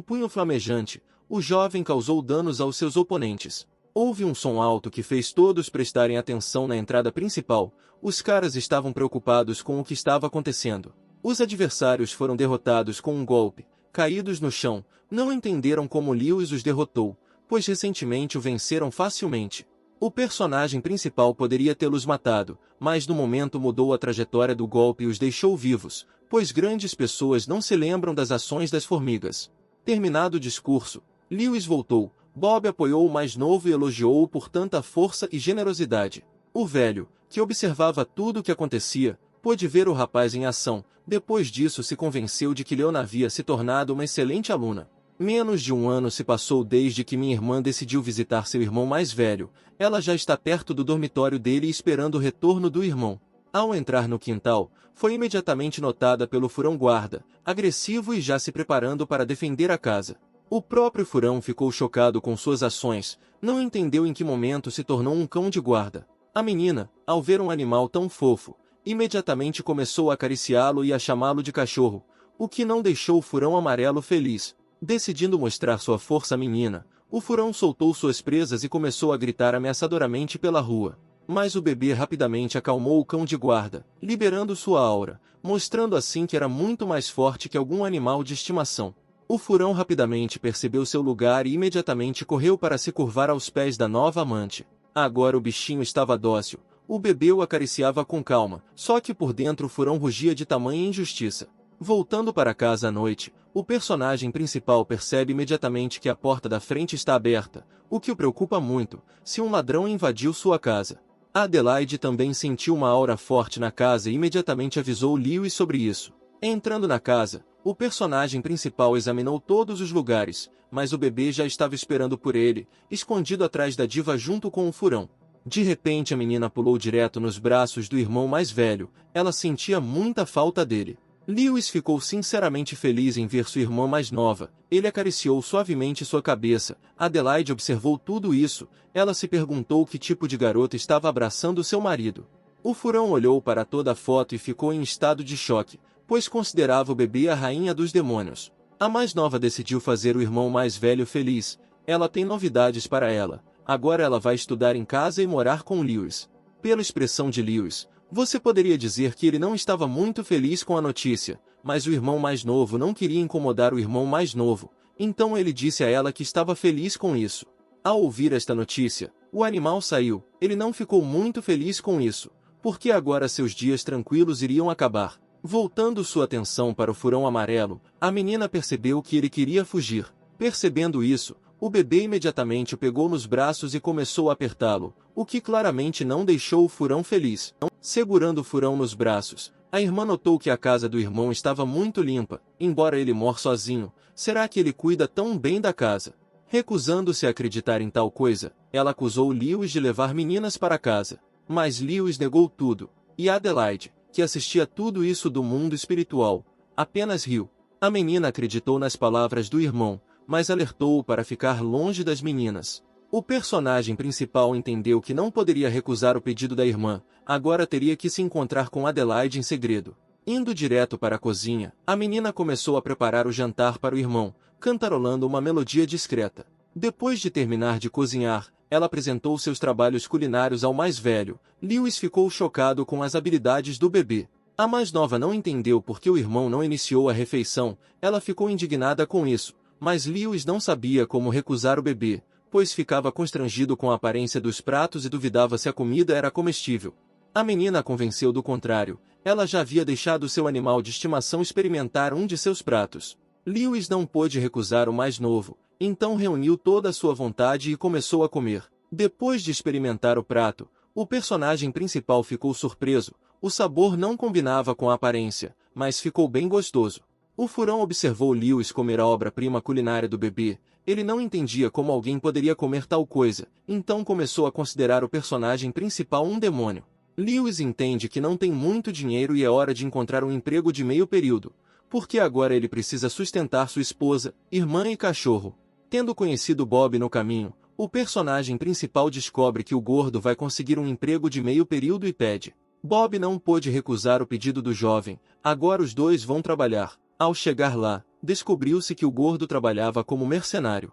S1: punho flamejante, o jovem causou danos aos seus oponentes. Houve um som alto que fez todos prestarem atenção na entrada principal. Os caras estavam preocupados com o que estava acontecendo. Os adversários foram derrotados com um golpe. Caídos no chão, não entenderam como Lewis os derrotou, pois recentemente o venceram facilmente. O personagem principal poderia tê-los matado, mas no momento mudou a trajetória do golpe e os deixou vivos, pois grandes pessoas não se lembram das ações das formigas. Terminado o discurso, Lewis voltou. Bob apoiou o mais novo e elogiou-o por tanta força e generosidade. O velho, que observava tudo o que acontecia, pôde ver o rapaz em ação. Depois disso se convenceu de que Leona havia se tornado uma excelente aluna. Menos de um ano se passou desde que minha irmã decidiu visitar seu irmão mais velho. Ela já está perto do dormitório dele esperando o retorno do irmão. Ao entrar no quintal, foi imediatamente notada pelo furão-guarda, agressivo e já se preparando para defender a casa. O próprio furão ficou chocado com suas ações, não entendeu em que momento se tornou um cão de guarda. A menina, ao ver um animal tão fofo, imediatamente começou a acariciá-lo e a chamá-lo de cachorro, o que não deixou o furão amarelo feliz. Decidindo mostrar sua força à menina, o furão soltou suas presas e começou a gritar ameaçadoramente pela rua. Mas o bebê rapidamente acalmou o cão de guarda, liberando sua aura, mostrando assim que era muito mais forte que algum animal de estimação. O furão rapidamente percebeu seu lugar e imediatamente correu para se curvar aos pés da nova amante. Agora o bichinho estava dócil, o bebê o acariciava com calma, só que por dentro o furão rugia de tamanha injustiça. Voltando para casa à noite, o personagem principal percebe imediatamente que a porta da frente está aberta, o que o preocupa muito, se um ladrão invadiu sua casa. Adelaide também sentiu uma aura forte na casa e imediatamente avisou Lewis sobre isso. Entrando na casa, o personagem principal examinou todos os lugares, mas o bebê já estava esperando por ele, escondido atrás da diva junto com o furão. De repente a menina pulou direto nos braços do irmão mais velho, ela sentia muita falta dele. Lewis ficou sinceramente feliz em ver sua irmã mais nova, ele acariciou suavemente sua cabeça. Adelaide observou tudo isso, ela se perguntou que tipo de garota estava abraçando seu marido. O furão olhou para toda a foto e ficou em estado de choque, pois considerava o bebê a rainha dos demônios. A mais nova decidiu fazer o irmão mais velho feliz, ela tem novidades para ela, agora ela vai estudar em casa e morar com Lewis. Pela expressão de Lewis, você poderia dizer que ele não estava muito feliz com a notícia, mas o irmão mais novo não queria incomodar o irmão mais novo, então ele disse a ela que estava feliz com isso. Ao ouvir esta notícia, o animal saiu, ele não ficou muito feliz com isso, porque agora seus dias tranquilos iriam acabar. Voltando sua atenção para o furão amarelo, a menina percebeu que ele queria fugir. Percebendo isso, o bebê imediatamente o pegou nos braços e começou a apertá-lo, o que claramente não deixou o furão feliz. Segurando o furão nos braços, a irmã notou que a casa do irmão estava muito limpa, embora ele mora sozinho. Será que ele cuida tão bem da casa? Recusando-se a acreditar em tal coisa, ela acusou Lewis de levar meninas para casa. Mas Lewis negou tudo, e Adelaide, que assistia tudo isso do mundo espiritual, apenas riu. A menina acreditou nas palavras do irmão, mas alertou-o para ficar longe das meninas. O personagem principal entendeu que não poderia recusar o pedido da irmã, agora teria que se encontrar com Adelaide em segredo. Indo direto para a cozinha, a menina começou a preparar o jantar para o irmão, cantarolando uma melodia discreta. Depois de terminar de cozinhar, ela apresentou seus trabalhos culinários ao mais velho. Lewis ficou chocado com as habilidades do bebê. A mais nova não entendeu por que o irmão não iniciou a refeição, ela ficou indignada com isso, mas Lewis não sabia como recusar o bebê, pois ficava constrangido com a aparência dos pratos e duvidava se a comida era comestível. A menina a convenceu do contrário, ela já havia deixado seu animal de estimação experimentar um de seus pratos. Lewis não pôde recusar o mais novo, então reuniu toda a sua vontade e começou a comer. Depois de experimentar o prato, o personagem principal ficou surpreso. O sabor não combinava com a aparência, mas ficou bem gostoso. O furão observou Lewis comer a obra-prima culinária do bebê. Ele não entendia como alguém poderia comer tal coisa, então começou a considerar o personagem principal um demônio. Lewis entende que não tem muito dinheiro e é hora de encontrar um emprego de meio período, porque agora ele precisa sustentar sua esposa, irmã e cachorro. Tendo conhecido Bob no caminho, o personagem principal descobre que o gordo vai conseguir um emprego de meio período e pede. Bob não pôde recusar o pedido do jovem, agora os dois vão trabalhar. Ao chegar lá, descobriu-se que o gordo trabalhava como mercenário.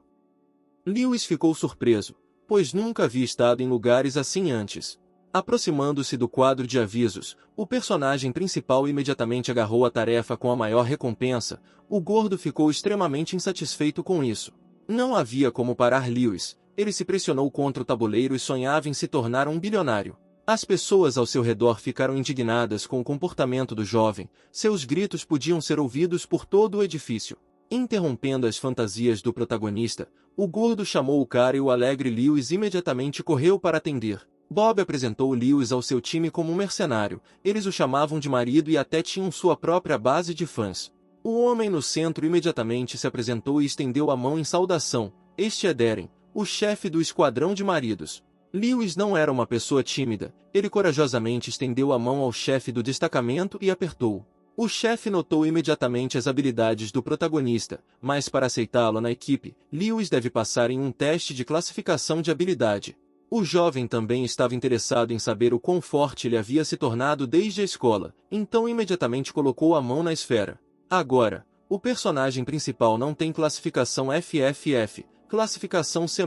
S1: Lewis ficou surpreso, pois nunca havia estado em lugares assim antes. Aproximando-se do quadro de avisos, o personagem principal imediatamente agarrou a tarefa com a maior recompensa. O gordo ficou extremamente insatisfeito com isso. Não havia como parar Lewis, ele se pressionou contra o tabuleiro e sonhava em se tornar um bilionário. As pessoas ao seu redor ficaram indignadas com o comportamento do jovem, seus gritos podiam ser ouvidos por todo o edifício. Interrompendo as fantasias do protagonista, o gordo chamou o cara e o alegre Lewis imediatamente correu para atender. Bob apresentou Lewis ao seu time como um mercenário, eles o chamavam de marido e até tinham sua própria base de fãs. O homem no centro imediatamente se apresentou e estendeu a mão em saudação. Este é Darren, o chefe do esquadrão de maridos. Lewis não era uma pessoa tímida, ele corajosamente estendeu a mão ao chefe do destacamento e apertou-o. O chefe notou imediatamente as habilidades do protagonista, mas para aceitá-lo na equipe, Lewis deve passar em um teste de classificação de habilidade. O jovem também estava interessado em saber o quão forte ele havia se tornado desde a escola, então imediatamente colocou a mão na esfera. Agora, o personagem principal não tem classificação FFF, classificação C+,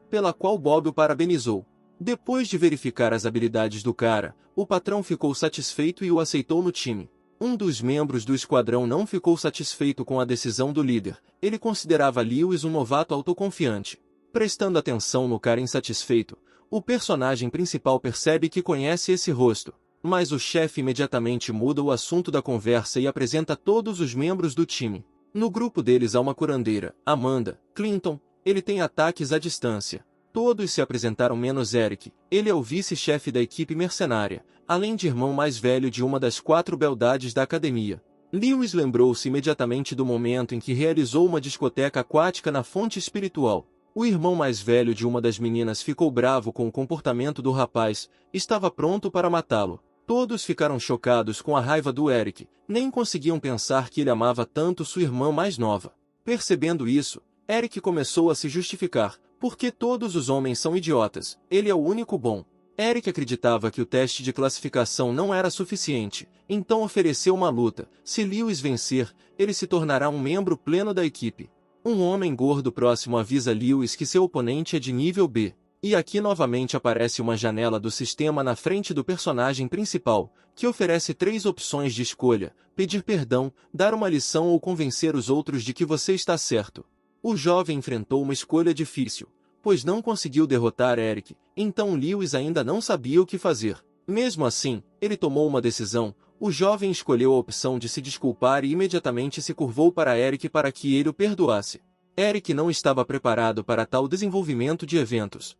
S1: pela qual Bob o parabenizou. Depois de verificar as habilidades do cara, o patrão ficou satisfeito e o aceitou no time. Um dos membros do esquadrão não ficou satisfeito com a decisão do líder, ele considerava Lewis um novato autoconfiante. Prestando atenção no cara insatisfeito, o personagem principal percebe que conhece esse rosto, mas o chefe imediatamente muda o assunto da conversa e apresenta todos os membros do time. No grupo deles há uma curandeira, Amanda, Clinton. Ele tem ataques à distância. Todos se apresentaram menos Eric, ele é o vice-chefe da equipe mercenária, além de irmão mais velho de uma das 4 beldades da academia. Lewis lembrou-se imediatamente do momento em que realizou uma discoteca aquática na fonte espiritual. O irmão mais velho de uma das meninas ficou bravo com o comportamento do rapaz, estava pronto para matá-lo. Todos ficaram chocados com a raiva do Eric, nem conseguiam pensar que ele amava tanto sua irmã mais nova. Percebendo isso, Eric começou a se justificar, porque todos os homens são idiotas, ele é o único bom. Eric acreditava que o teste de classificação não era suficiente, então ofereceu uma luta. Se Lewis vencer, ele se tornará um membro pleno da equipe. Um homem gordo próximo avisa Lewis que seu oponente é de nível B. E aqui novamente aparece uma janela do sistema na frente do personagem principal, que oferece 3 opções de escolha: pedir perdão, dar uma lição ou convencer os outros de que você está certo. O jovem enfrentou uma escolha difícil, pois não conseguiu derrotar Eric, então Lewis ainda não sabia o que fazer. Mesmo assim, ele tomou uma decisão. O jovem escolheu a opção de se desculpar e imediatamente se curvou para Eric para que ele o perdoasse. Eric não estava preparado para tal desenvolvimento de eventos.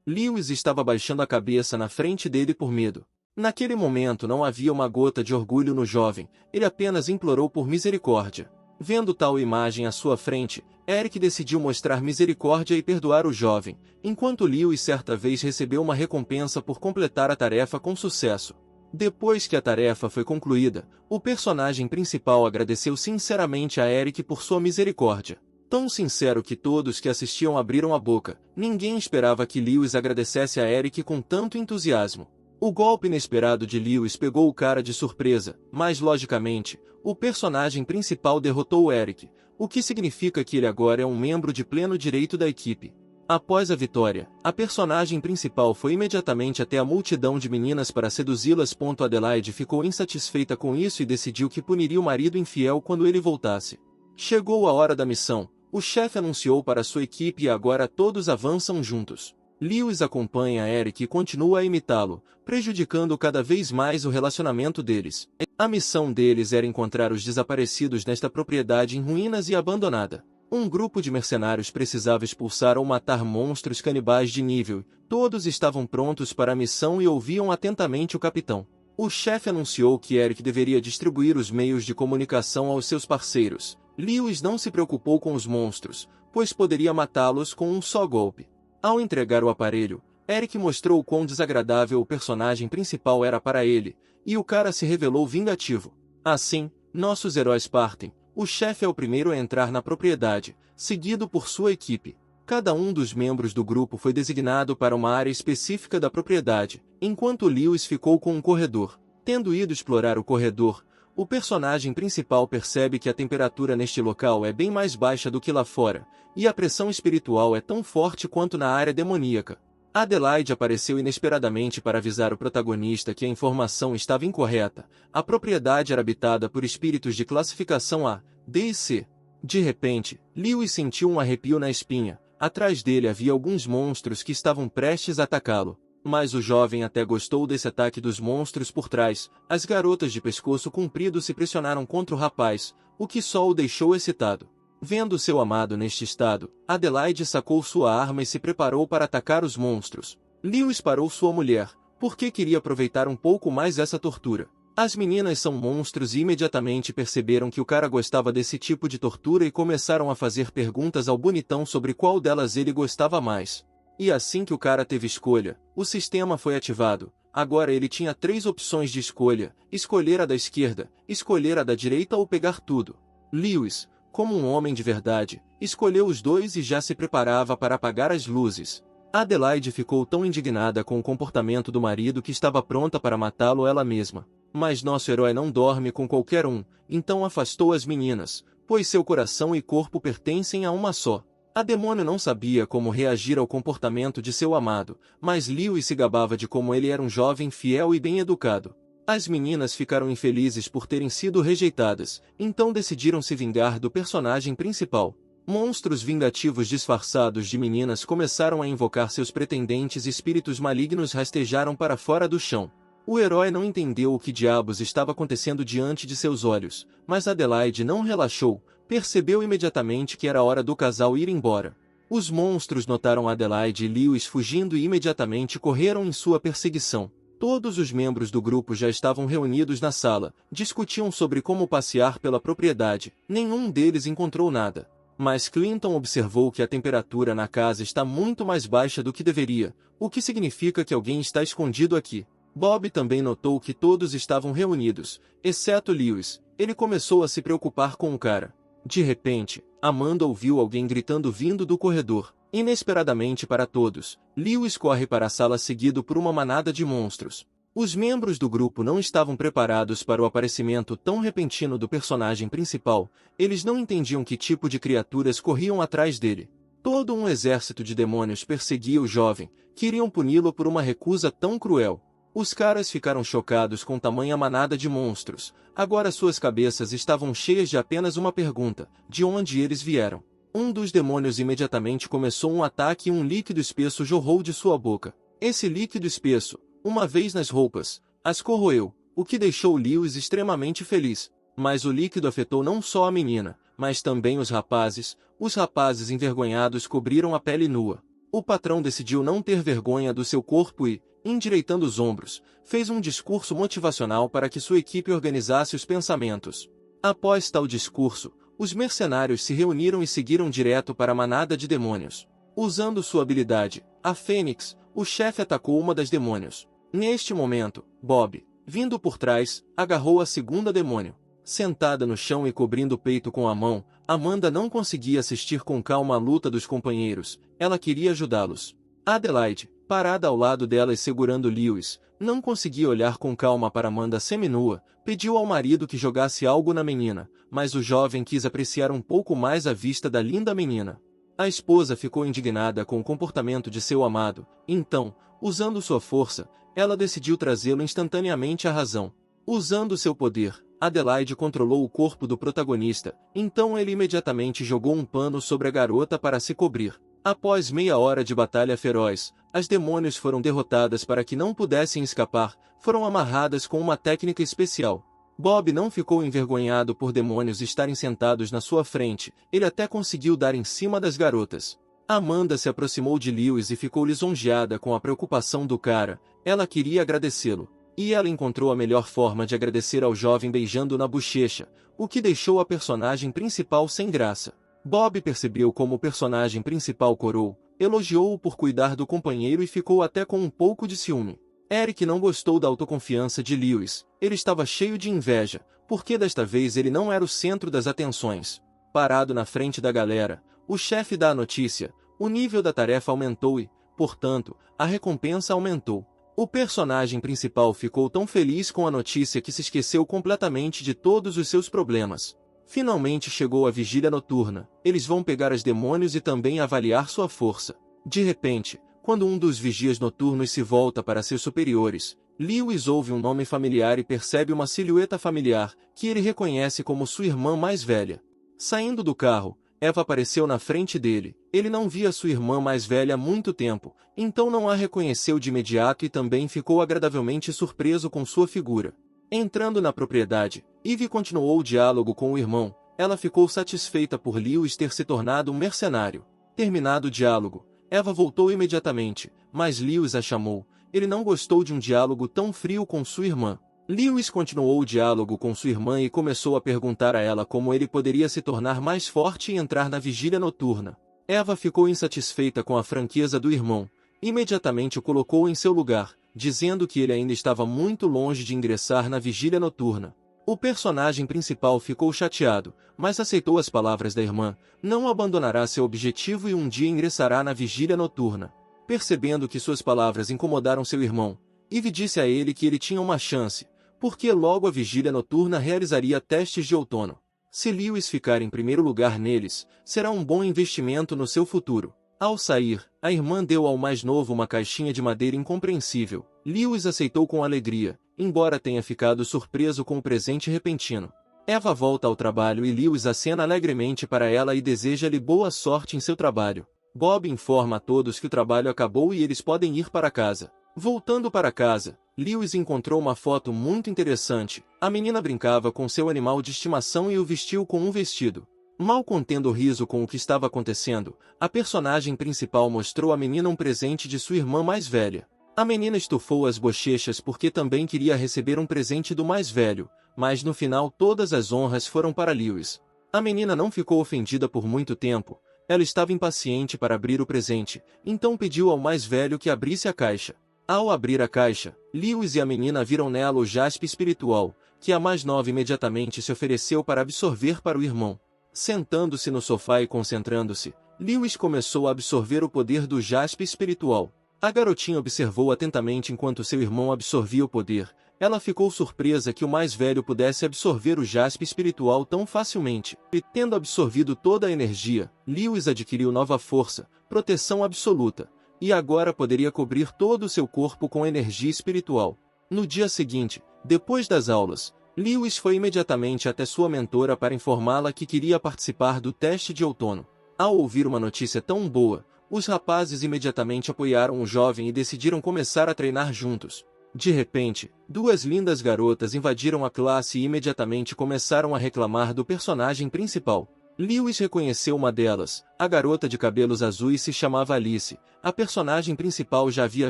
S1: Lewis estava baixando a cabeça na frente dele por medo. Naquele momento não havia uma gota de orgulho no jovem, ele apenas implorou por misericórdia. Vendo tal imagem à sua frente, Eric decidiu mostrar misericórdia e perdoar o jovem, enquanto Lewis certa vez recebeu uma recompensa por completar a tarefa com sucesso. Depois que a tarefa foi concluída, o personagem principal agradeceu sinceramente a Eric por sua misericórdia. Tão sincero que todos que assistiam abriram a boca, ninguém esperava que Lewis agradecesse a Eric com tanto entusiasmo. O golpe inesperado de Lewis pegou o cara de surpresa, mas logicamente, o personagem principal derrotou Eric, o que significa que ele agora é um membro de pleno direito da equipe. Após a vitória, a personagem principal foi imediatamente até a multidão de meninas para seduzi-las. Adelaide ficou insatisfeita com isso e decidiu que puniria o marido infiel quando ele voltasse. Chegou a hora da missão, o chefe anunciou para sua equipe e agora todos avançam juntos. Lewis acompanha Eric e continua a imitá-lo, prejudicando cada vez mais o relacionamento deles. A missão deles era encontrar os desaparecidos nesta propriedade em ruínas e abandonada. Um grupo de mercenários precisava expulsar ou matar monstros canibais de nível. Todos estavam prontos para a missão e ouviam atentamente o capitão. O chefe anunciou que Eric deveria distribuir os meios de comunicação aos seus parceiros. Lewis não se preocupou com os monstros, pois poderia matá-los com um só golpe. Ao entregar o aparelho, Eric mostrou quão desagradável o personagem principal era para ele, e o cara se revelou vingativo. Assim, nossos heróis partem. O chefe é o primeiro a entrar na propriedade, seguido por sua equipe. Cada um dos membros do grupo foi designado para uma área específica da propriedade, enquanto Lewis ficou com um corredor. Tendo ido explorar o corredor, o personagem principal percebe que a temperatura neste local é bem mais baixa do que lá fora, e a pressão espiritual é tão forte quanto na área demoníaca. Adelaide apareceu inesperadamente para avisar o protagonista que a informação estava incorreta. A propriedade era habitada por espíritos de classificação A, D e C. De repente, Lewis sentiu um arrepio na espinha. Atrás dele havia alguns monstros que estavam prestes a atacá-lo. Mas o jovem até gostou desse ataque dos monstros por trás. As garotas de pescoço comprido se pressionaram contra o rapaz, o que só o deixou excitado. Vendo seu amado neste estado, Adelaide sacou sua arma e se preparou para atacar os monstros. Lewis parou sua mulher, porque queria aproveitar um pouco mais essa tortura. As meninas são monstros e imediatamente perceberam que o cara gostava desse tipo de tortura e começaram a fazer perguntas ao bonitão sobre qual delas ele gostava mais. E assim que o cara teve escolha, o sistema foi ativado. Agora ele tinha 3 opções de escolha: escolher a da esquerda, escolher a da direita ou pegar tudo. Lewis, como um homem de verdade, escolheu os 2 e já se preparava para apagar as luzes. Adelaide ficou tão indignada com o comportamento do marido que estava pronta para matá-lo ela mesma. Mas nosso herói não dorme com qualquer um, então afastou as meninas, pois seu coração e corpo pertencem a uma só. A demônio não sabia como reagir ao comportamento de seu amado, mas Lewis se gabava de como ele era um jovem fiel e bem educado. As meninas ficaram infelizes por terem sido rejeitadas, então decidiram se vingar do personagem principal. Monstros vingativos disfarçados de meninas começaram a invocar seus pretendentes e espíritos malignos rastejaram para fora do chão. O herói não entendeu o que diabos estava acontecendo diante de seus olhos, mas Adelaide não relaxou, percebeu imediatamente que era hora do casal ir embora. Os monstros notaram Adelaide e Lewis fugindo e imediatamente correram em sua perseguição. Todos os membros do grupo já estavam reunidos na sala, discutiam sobre como passear pela propriedade. Nenhum deles encontrou nada. Mas Clinton observou que a temperatura na casa está muito mais baixa do que deveria, o que significa que alguém está escondido aqui. Bob também notou que todos estavam reunidos, exceto Lewis. Ele começou a se preocupar com o cara. De repente, Amanda ouviu alguém gritando vindo do corredor. Inesperadamente para todos, Lewis corre para a sala seguido por uma manada de monstros. Os membros do grupo não estavam preparados para o aparecimento tão repentino do personagem principal. Eles não entendiam que tipo de criaturas corriam atrás dele. Todo um exército de demônios perseguia o jovem, queriam puni-lo por uma recusa tão cruel. Os caras ficaram chocados com tamanha manada de monstros. Agora suas cabeças estavam cheias de apenas uma pergunta: de onde eles vieram? Um dos demônios imediatamente começou um ataque e um líquido espesso jorrou de sua boca. Esse líquido espesso, uma vez nas roupas, as corroeu, o que deixou Lewis extremamente feliz. Mas o líquido afetou não só a menina, mas também os rapazes. Os rapazes envergonhados cobriram a pele nua. O patrão decidiu não ter vergonha do seu corpo e, endireitando os ombros, fez um discurso motivacional para que sua equipe organizasse os pensamentos. Após tal discurso, os mercenários se reuniram e seguiram direto para a manada de demônios. Usando sua habilidade, a Fênix, o chefe atacou uma das demônios. Neste momento, Bob, vindo por trás, agarrou a segunda demônio. Sentada no chão e cobrindo o peito com a mão, Amanda não conseguia assistir com calma a luta dos companheiros. Ela queria ajudá-los. Adelaide, parada ao lado dela e segurando Lewis, não conseguia olhar com calma para Amanda seminua. Pediu ao marido que jogasse algo na menina, mas o jovem quis apreciar um pouco mais a vista da linda menina. A esposa ficou indignada com o comportamento de seu amado, então, usando sua força, ela decidiu trazê-lo instantaneamente à razão. Usando seu poder, Adelaide controlou o corpo do protagonista, então ele imediatamente jogou um pano sobre a garota para se cobrir. Após meia hora de batalha feroz, as demônios foram derrotadas para que não pudessem escapar, foram amarradas com uma técnica especial. Bob não ficou envergonhado por demônios estarem sentados na sua frente, ele até conseguiu dar em cima das garotas. Amanda se aproximou de Lewis e ficou lisonjeada com a preocupação do cara, ela queria agradecê-lo. E ela encontrou a melhor forma de agradecer ao jovem beijando na bochecha, o que deixou a personagem principal sem graça. Bob percebeu como o personagem principal corou, elogiou-o por cuidar do companheiro e ficou até com um pouco de ciúme. Eric não gostou da autoconfiança de Lewis, ele estava cheio de inveja, porque desta vez ele não era o centro das atenções. Parado na frente da galera, o chefe dá a notícia, o nível da tarefa aumentou e, portanto, a recompensa aumentou. O personagem principal ficou tão feliz com a notícia que se esqueceu completamente de todos os seus problemas. Finalmente chegou a vigília noturna, eles vão pegar os demônios e também avaliar sua força. De repente, quando um dos vigias noturnos se volta para seus superiores, Lewis ouve um nome familiar e percebe uma silhueta familiar, que ele reconhece como sua irmã mais velha. Saindo do carro, Eva apareceu na frente dele, ele não via sua irmã mais velha há muito tempo, então não a reconheceu de imediato e também ficou agradavelmente surpreso com sua figura. Entrando na propriedade, Eve continuou o diálogo com o irmão, ela ficou satisfeita por Lewis ter se tornado um mercenário. Terminado o diálogo, Eva voltou imediatamente, mas Lewis a chamou. Ele não gostou de um diálogo tão frio com sua irmã. Lewis continuou o diálogo com sua irmã e começou a perguntar a ela como ele poderia se tornar mais forte e entrar na vigília noturna. Eva ficou insatisfeita com a franqueza do irmão. Imediatamente o colocou em seu lugar, dizendo que ele ainda estava muito longe de ingressar na vigília noturna. O personagem principal ficou chateado, mas aceitou as palavras da irmã, não abandonará seu objetivo e um dia ingressará na vigília noturna. Percebendo que suas palavras incomodaram seu irmão, Eve disse a ele que ele tinha uma chance, porque logo a vigília noturna realizaria testes de outono. Se Lewis ficar em primeiro lugar neles, será um bom investimento no seu futuro. Ao sair, a irmã deu ao mais novo uma caixinha de madeira incompreensível. Lewis aceitou com alegria, embora tenha ficado surpreso com o presente repentino. Eva volta ao trabalho e Lewis acena alegremente para ela e deseja-lhe boa sorte em seu trabalho. Bob informa a todos que o trabalho acabou e eles podem ir para casa. Voltando para casa, Lewis encontrou uma foto muito interessante. A menina brincava com seu animal de estimação e o vestiu com um vestido. Mal contendo o riso com o que estava acontecendo, a personagem principal mostrou à menina um presente de sua irmã mais velha. A menina estufou as bochechas porque também queria receber um presente do mais velho, mas no final todas as honras foram para Lewis. A menina não ficou ofendida por muito tempo, ela estava impaciente para abrir o presente, então pediu ao mais velho que abrisse a caixa. Ao abrir a caixa, Lewis e a menina viram nela o jaspe espiritual, que a mais nova imediatamente se ofereceu para absorver para o irmão. Sentando-se no sofá e concentrando-se, Lewis começou a absorver o poder do jaspe espiritual. A garotinha observou atentamente enquanto seu irmão absorvia o poder. Ela ficou surpresa que o mais velho pudesse absorver o jaspe espiritual tão facilmente. E tendo absorvido toda a energia, Lewis adquiriu nova força, proteção absoluta, e agora poderia cobrir todo o seu corpo com energia espiritual. No dia seguinte, depois das aulas, Lewis foi imediatamente até sua mentora para informá-la que queria participar do teste de outono. Ao ouvir uma notícia tão boa, os rapazes imediatamente apoiaram o jovem e decidiram começar a treinar juntos. De repente, duas lindas garotas invadiram a classe e imediatamente começaram a reclamar do personagem principal. Lewis reconheceu uma delas, a garota de cabelos azuis se chamava Alice. A personagem principal já havia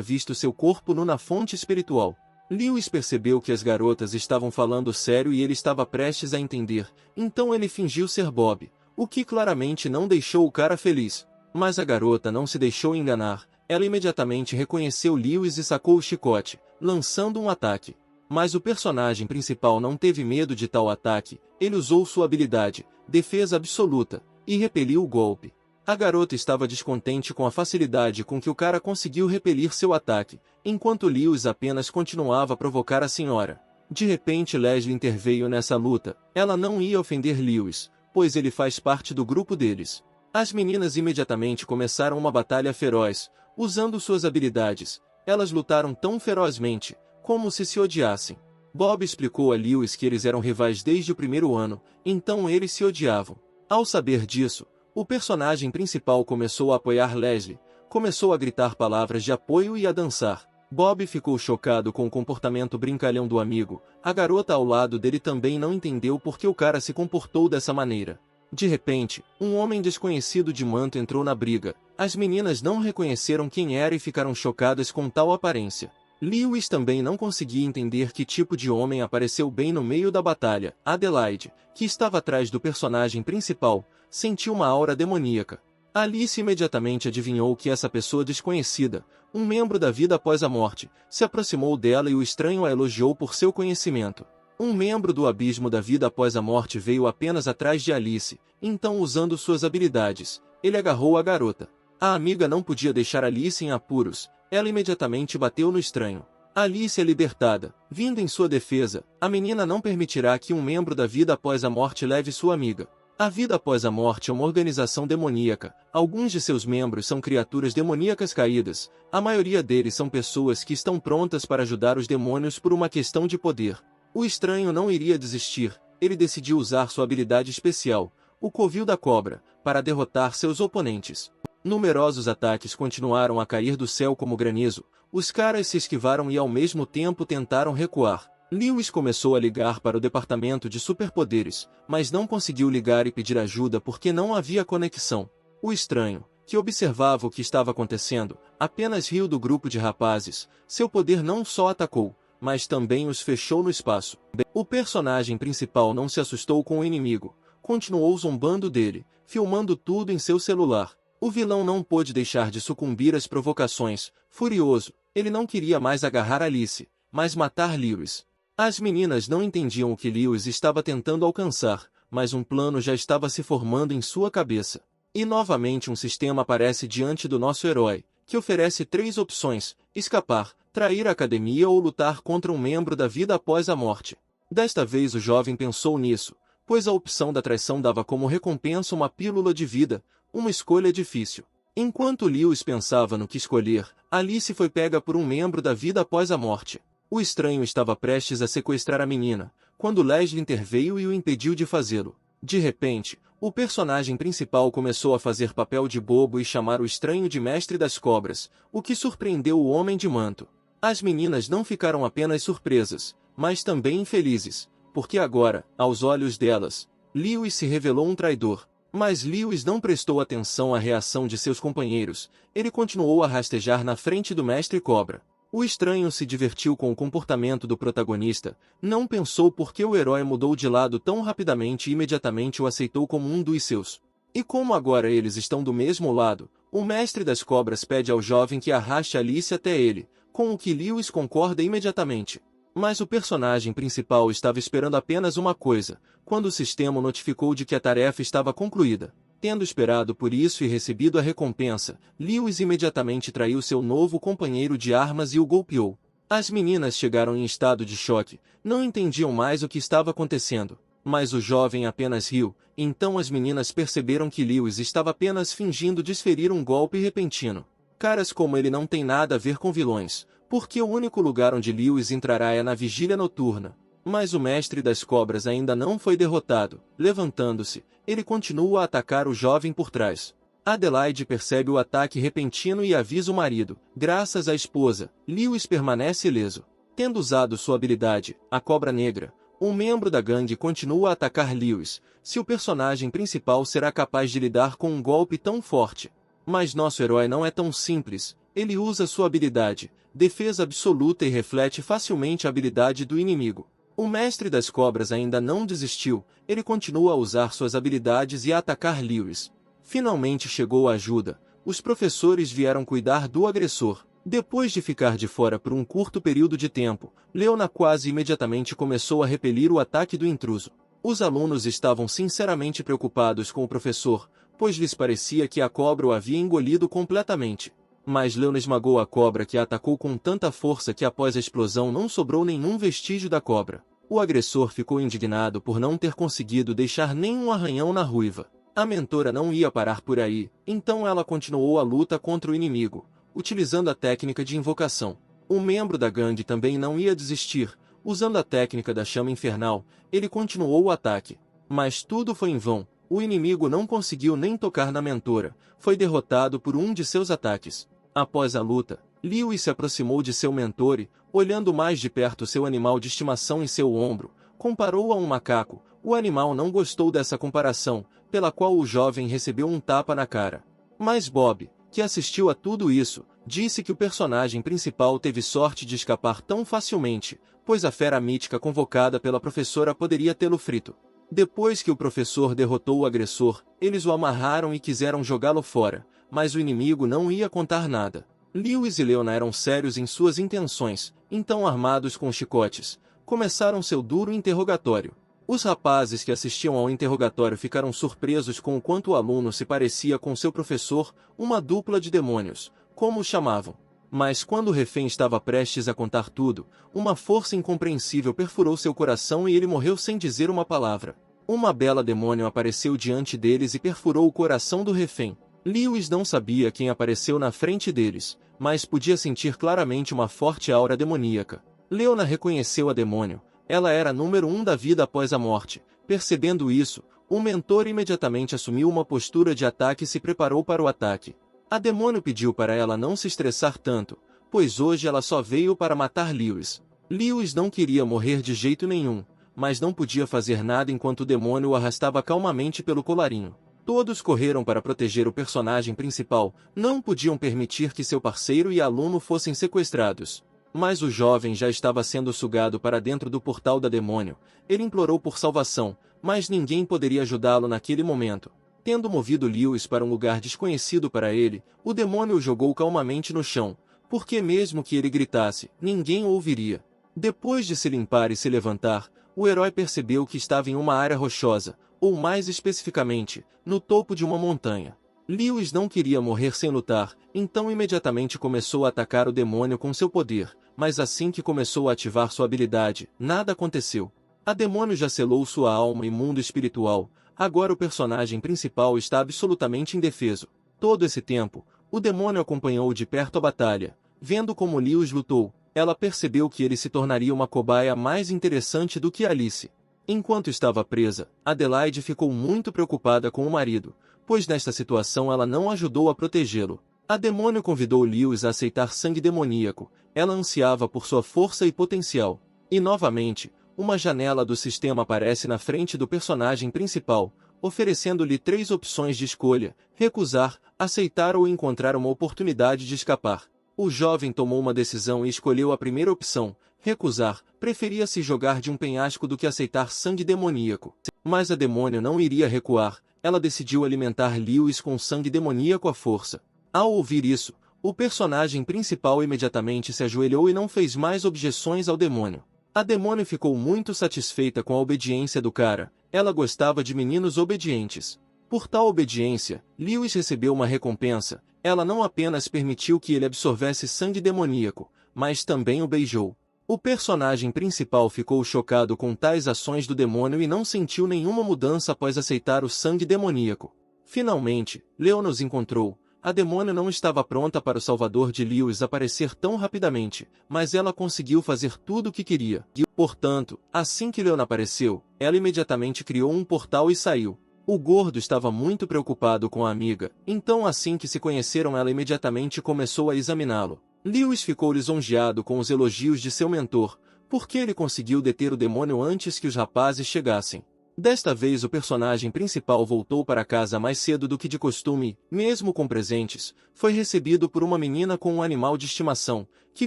S1: visto seu corpo nu na fonte espiritual. Lewis percebeu que as garotas estavam falando sério e ele estava prestes a entender, então ele fingiu ser Bob, o que claramente não deixou o cara feliz. Mas a garota não se deixou enganar, ela imediatamente reconheceu Lewis e sacou o chicote, lançando um ataque. Mas o personagem principal não teve medo de tal ataque, ele usou sua habilidade, defesa absoluta, e repeliu o golpe. A garota estava descontente com a facilidade com que o cara conseguiu repelir seu ataque, enquanto Lewis apenas continuava a provocar a senhora. De repente Leslie interveio nessa luta. Ela não ia ofender Lewis, pois ele faz parte do grupo deles. As meninas imediatamente começaram uma batalha feroz, usando suas habilidades. Elas lutaram tão ferozmente, como se odiassem. Bob explicou a Lewis que eles eram rivais desde o primeiro ano, então eles se odiavam. Ao saber disso, o personagem principal começou a apoiar Leslie, começou a gritar palavras de apoio e a dançar. Bob ficou chocado com o comportamento brincalhão do amigo. A garota ao lado dele também não entendeu por que o cara se comportou dessa maneira. De repente, um homem desconhecido de manto entrou na briga. As meninas não reconheceram quem era e ficaram chocadas com tal aparência. Lewis também não conseguia entender que tipo de homem apareceu bem no meio da batalha. Adelaide, que estava atrás do personagem principal, sentiu uma aura demoníaca. Alice imediatamente adivinhou que essa pessoa desconhecida, um membro da vida após a morte, se aproximou dela e o estranho a elogiou por seu conhecimento. Um membro do abismo da vida após a morte veio apenas atrás de Alice, então usando suas habilidades, ele agarrou a garota. A amiga não podia deixar Alice em apuros, ela imediatamente bateu no estranho. Alice é libertada. Vindo em sua defesa, a menina não permitirá que um membro da vida após a morte leve sua amiga. A vida após a morte é uma organização demoníaca. Alguns de seus membros são criaturas demoníacas caídas. A maioria deles são pessoas que estão prontas para ajudar os demônios por uma questão de poder. O estranho não iria desistir. Ele decidiu usar sua habilidade especial, o Covil da Cobra, para derrotar seus oponentes. Numerosos ataques continuaram a cair do céu como granizo. Os caras se esquivaram e ao mesmo tempo tentaram recuar. Lewis começou a ligar para o departamento de superpoderes, mas não conseguiu ligar e pedir ajuda porque não havia conexão. O estranho, que observava o que estava acontecendo, apenas riu do grupo de rapazes. Seu poder não só atacou, mas também os fechou no espaço. O personagem principal não se assustou com o inimigo. Continuou zombando dele, filmando tudo em seu celular. O vilão não pôde deixar de sucumbir às provocações. Furioso, ele não queria mais agarrar Alice, mas matar Lewis. As meninas não entendiam o que Lewis estava tentando alcançar, mas um plano já estava se formando em sua cabeça. E novamente um sistema aparece diante do nosso herói, que oferece 3 opções: escapar, trair a academia ou lutar contra um membro da vida após a morte. Desta vez o jovem pensou nisso, pois a opção da traição dava como recompensa uma pílula de vida, uma escolha difícil. Enquanto Lewis pensava no que escolher, Alice foi pega por um membro da vida após a morte. O estranho estava prestes a sequestrar a menina, quando Leslie interveio e o impediu de fazê-lo. De repente, o personagem principal começou a fazer papel de bobo e chamar o estranho de Mestre das Cobras, o que surpreendeu o Homem de Manto. As meninas não ficaram apenas surpresas, mas também infelizes, porque agora, aos olhos delas, Lewis se revelou um traidor. Mas Lewis não prestou atenção à reação de seus companheiros. Ele continuou a rastejar na frente do Mestre Cobra. O estranho se divertiu com o comportamento do protagonista, não pensou por que o herói mudou de lado tão rapidamente e imediatamente o aceitou como um dos seus. E como agora eles estão do mesmo lado, o Mestre das Cobras pede ao jovem que arraste Alice até ele, com o que Lewis concorda imediatamente. Mas o personagem principal estava esperando apenas uma coisa, quando o sistema o notificou de que a tarefa estava concluída. Tendo esperado por isso e recebido a recompensa, Lewis imediatamente traiu seu novo companheiro de armas e o golpeou. As meninas chegaram em estado de choque, não entendiam mais o que estava acontecendo. Mas o jovem apenas riu, então as meninas perceberam que Lewis estava apenas fingindo desferir um golpe repentino. Caras como ele não têm nada a ver com vilões, porque o único lugar onde Lewis entrará é na vigília noturna. Mas o Mestre das Cobras ainda não foi derrotado. Levantando-se, ele continua a atacar o jovem por trás. Adelaide percebe o ataque repentino e avisa o marido. Graças à esposa, Lewis permanece ileso. Tendo usado sua habilidade, a Cobra Negra, um membro da gangue continua a atacar Lewis. Se o personagem principal será capaz de lidar com um golpe tão forte. Mas nosso herói não é tão simples. Ele usa sua habilidade, defesa absoluta, e reflete facilmente a habilidade do inimigo. O Mestre das Cobras ainda não desistiu, ele continua a usar suas habilidades e a atacar Lewis. Finalmente chegou a ajuda. Os professores vieram cuidar do agressor. Depois de ficar de fora por um curto período de tempo, Leona quase imediatamente começou a repelir o ataque do intruso. Os alunos estavam sinceramente preocupados com o professor, pois lhes parecia que a cobra o havia engolido completamente. Mas Leona esmagou a cobra, que a atacou com tanta força que após a explosão não sobrou nenhum vestígio da cobra. O agressor ficou indignado por não ter conseguido deixar nenhum arranhão na ruiva. A mentora não ia parar por aí, então ela continuou a luta contra o inimigo, utilizando a técnica de invocação. Um membro da gangue também não ia desistir. Usando a técnica da chama infernal, ele continuou o ataque. Mas tudo foi em vão. O inimigo não conseguiu nem tocar na mentora, foi derrotado por um de seus ataques. Após a luta, Lewis se aproximou de seu mentor e, olhando mais de perto seu animal de estimação em seu ombro, comparou-o a um macaco. O animal não gostou dessa comparação, pela qual o jovem recebeu um tapa na cara. Mas Bob, que assistiu a tudo isso, disse que o personagem principal teve sorte de escapar tão facilmente, pois a fera mítica convocada pela professora poderia tê-lo frito. Depois que o professor derrotou o agressor, eles o amarraram e quiseram jogá-lo fora, mas o inimigo não ia contar nada. Lewis e Leona eram sérios em suas intenções, então armados com chicotes, começaram seu duro interrogatório. Os rapazes que assistiam ao interrogatório ficaram surpresos com o quanto o aluno se parecia com seu professor, uma dupla de demônios, como o chamavam. Mas quando o refém estava prestes a contar tudo, uma força incompreensível perfurou seu coração e ele morreu sem dizer uma palavra. Uma bela demônio apareceu diante deles e perfurou o coração do refém. Lewis não sabia quem apareceu na frente deles, mas podia sentir claramente uma forte aura demoníaca. Leona reconheceu a demônio. Ela era número 1 da vida após a morte. Percebendo isso, o mentor imediatamente assumiu uma postura de ataque e se preparou para o ataque. A demônio pediu para ela não se estressar tanto, pois hoje ela só veio para matar Lewis. Lewis não queria morrer de jeito nenhum, mas não podia fazer nada enquanto o demônio o arrastava calmamente pelo colarinho. Todos correram para proteger o personagem principal, não podiam permitir que seu parceiro e aluno fossem sequestrados. Mas o jovem já estava sendo sugado para dentro do portal da demônio. Ele implorou por salvação, mas ninguém poderia ajudá-lo naquele momento. Tendo movido Lewis para um lugar desconhecido para ele, o demônio o jogou calmamente no chão, porque mesmo que ele gritasse, ninguém o ouviria. Depois de se limpar e se levantar, o herói percebeu que estava em uma área rochosa, ou mais especificamente, no topo de uma montanha. Lewis não queria morrer sem lutar, então imediatamente começou a atacar o demônio com seu poder, mas assim que começou a ativar sua habilidade, nada aconteceu. A demônio já selou sua alma e mundo espiritual, agora o personagem principal está absolutamente indefeso. Todo esse tempo, o demônio acompanhou de perto a batalha. Vendo como Lewis lutou, ela percebeu que ele se tornaria uma cobaia mais interessante do que Alice. Enquanto estava presa, Adelaide ficou muito preocupada com o marido, pois nesta situação ela não ajudou a protegê-lo. A demônio convidou Lewis a aceitar sangue demoníaco. Ela ansiava por sua força e potencial. E novamente, uma janela do sistema aparece na frente do personagem principal, oferecendo-lhe 3 opções de escolha: recusar, aceitar ou encontrar uma oportunidade de escapar. O jovem tomou uma decisão e escolheu a primeira opção: recusar. Preferia se jogar de um penhasco do que aceitar sangue demoníaco. Mas a demônio não iria recuar. Ela decidiu alimentar Lewis com sangue demoníaco à força. Ao ouvir isso, o personagem principal imediatamente se ajoelhou e não fez mais objeções ao demônio. A demônio ficou muito satisfeita com a obediência do cara. Ela gostava de meninos obedientes. Por tal obediência, Lewis recebeu uma recompensa. Ela não apenas permitiu que ele absorvesse sangue demoníaco, mas também o beijou. O personagem principal ficou chocado com tais ações do demônio e não sentiu nenhuma mudança após aceitar o sangue demoníaco. Finalmente, Leona os encontrou. A demônio não estava pronta para o salvador de Lewis aparecer tão rapidamente, mas ela conseguiu fazer tudo o que queria. E, portanto, assim que Leona apareceu, ela imediatamente criou um portal e saiu. O gordo estava muito preocupado com a amiga, então assim que se conheceram ela imediatamente começou a examiná-lo. Lewis ficou lisonjeado com os elogios de seu mentor, porque ele conseguiu deter o demônio antes que os rapazes chegassem. Desta vez o personagem principal voltou para casa mais cedo do que de costume, mesmo com presentes, foi recebido por uma menina com um animal de estimação, que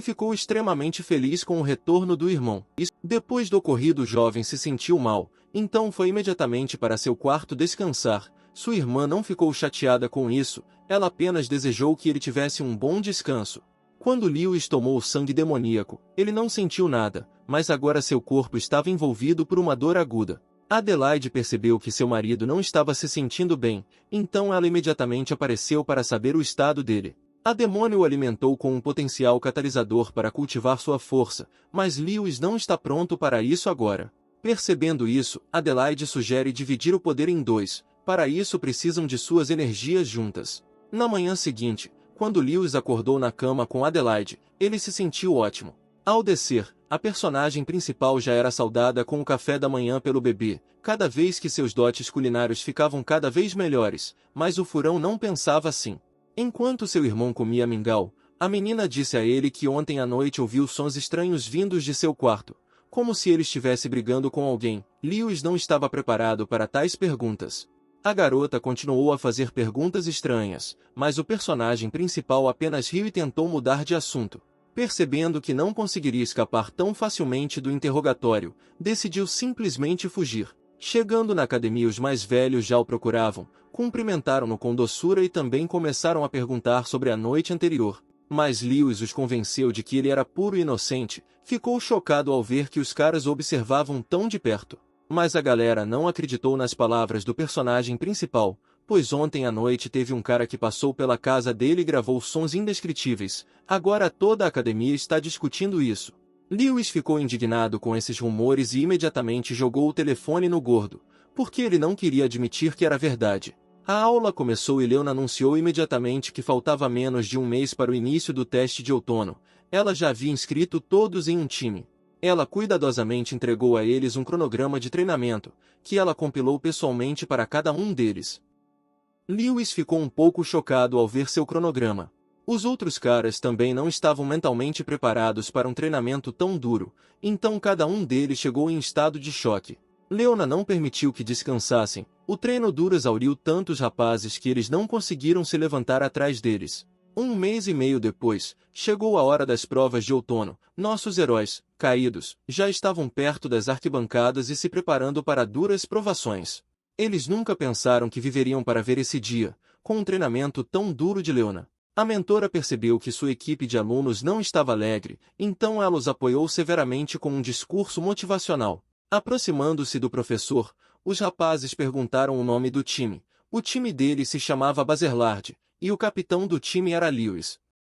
S1: ficou extremamente feliz com o retorno do irmão. Depois do ocorrido o jovem se sentiu mal, então foi imediatamente para seu quarto descansar. Sua irmã não ficou chateada com isso, ela apenas desejou que ele tivesse um bom descanso. Quando Lewis tomou o sangue demoníaco, ele não sentiu nada, mas agora seu corpo estava envolvido por uma dor aguda. Adelaide percebeu que seu marido não estava se sentindo bem, então ela imediatamente apareceu para saber o estado dele. A demônio o alimentou com um potencial catalisador para cultivar sua força, mas Lewis não está pronto para isso agora. Percebendo isso, Adelaide sugere dividir o poder em 2, para isso precisam de suas energias juntas. Na manhã seguinte, quando Lewis acordou na cama com Adelaide, ele se sentiu ótimo. Ao descer, a personagem principal já era saudada com o café da manhã pelo bebê, cada vez que seus dotes culinários ficavam cada vez melhores, mas o furão não pensava assim. Enquanto seu irmão comia mingau, A menina disse a ele que ontem à noite ouviu sons estranhos vindos de seu quarto, como se ele estivesse brigando com alguém. Lewis não estava preparado para tais perguntas. A garota continuou a fazer perguntas estranhas, mas o personagem principal apenas riu e tentou mudar de assunto. Percebendo que não conseguiria escapar tão facilmente do interrogatório, decidiu simplesmente fugir. Chegando na academia, os mais velhos já o procuravam, cumprimentaram-no com doçura e também começaram a perguntar sobre a noite anterior. Mas Lewis os convenceu de que ele era puro e inocente, ficou chocado ao ver que os caras o observavam tão de perto. Mas a galera não acreditou nas palavras do personagem principal, pois ontem à noite teve um cara que passou pela casa dele e gravou sons indescritíveis. Agora toda a academia está discutindo isso. Lewis ficou indignado com esses rumores e imediatamente jogou o telefone no gordo, porque ele não queria admitir que era verdade. A aula começou e Leona anunciou imediatamente que faltava menos de um mês para o início do teste de outono. Ela já havia inscrito todos em um time. Ela cuidadosamente entregou a eles um cronograma de treinamento, que ela compilou pessoalmente para cada um deles. Lewis ficou um pouco chocado ao ver seu cronograma. Os outros caras também não estavam mentalmente preparados para um treinamento tão duro, então cada um deles chegou em estado de choque. Leona não permitiu que descansassem. O treino duro exauriu tantos rapazes que eles não conseguiram se levantar atrás deles. Um mês e meio depois, chegou a hora das provas de outono. Nossos heróis, caídos, já estavam perto das arquibancadas e se preparando para duras provações. Eles nunca pensaram que viveriam para ver esse dia, com um treinamento tão duro de Leona. A mentora percebeu que sua equipe de alunos não estava alegre, então ela os apoiou severamente com um discurso motivacional. Aproximando-se do professor, os rapazes perguntaram o nome do time. O time dele se chamava Bazerlard, e o capitão do time era Lewis.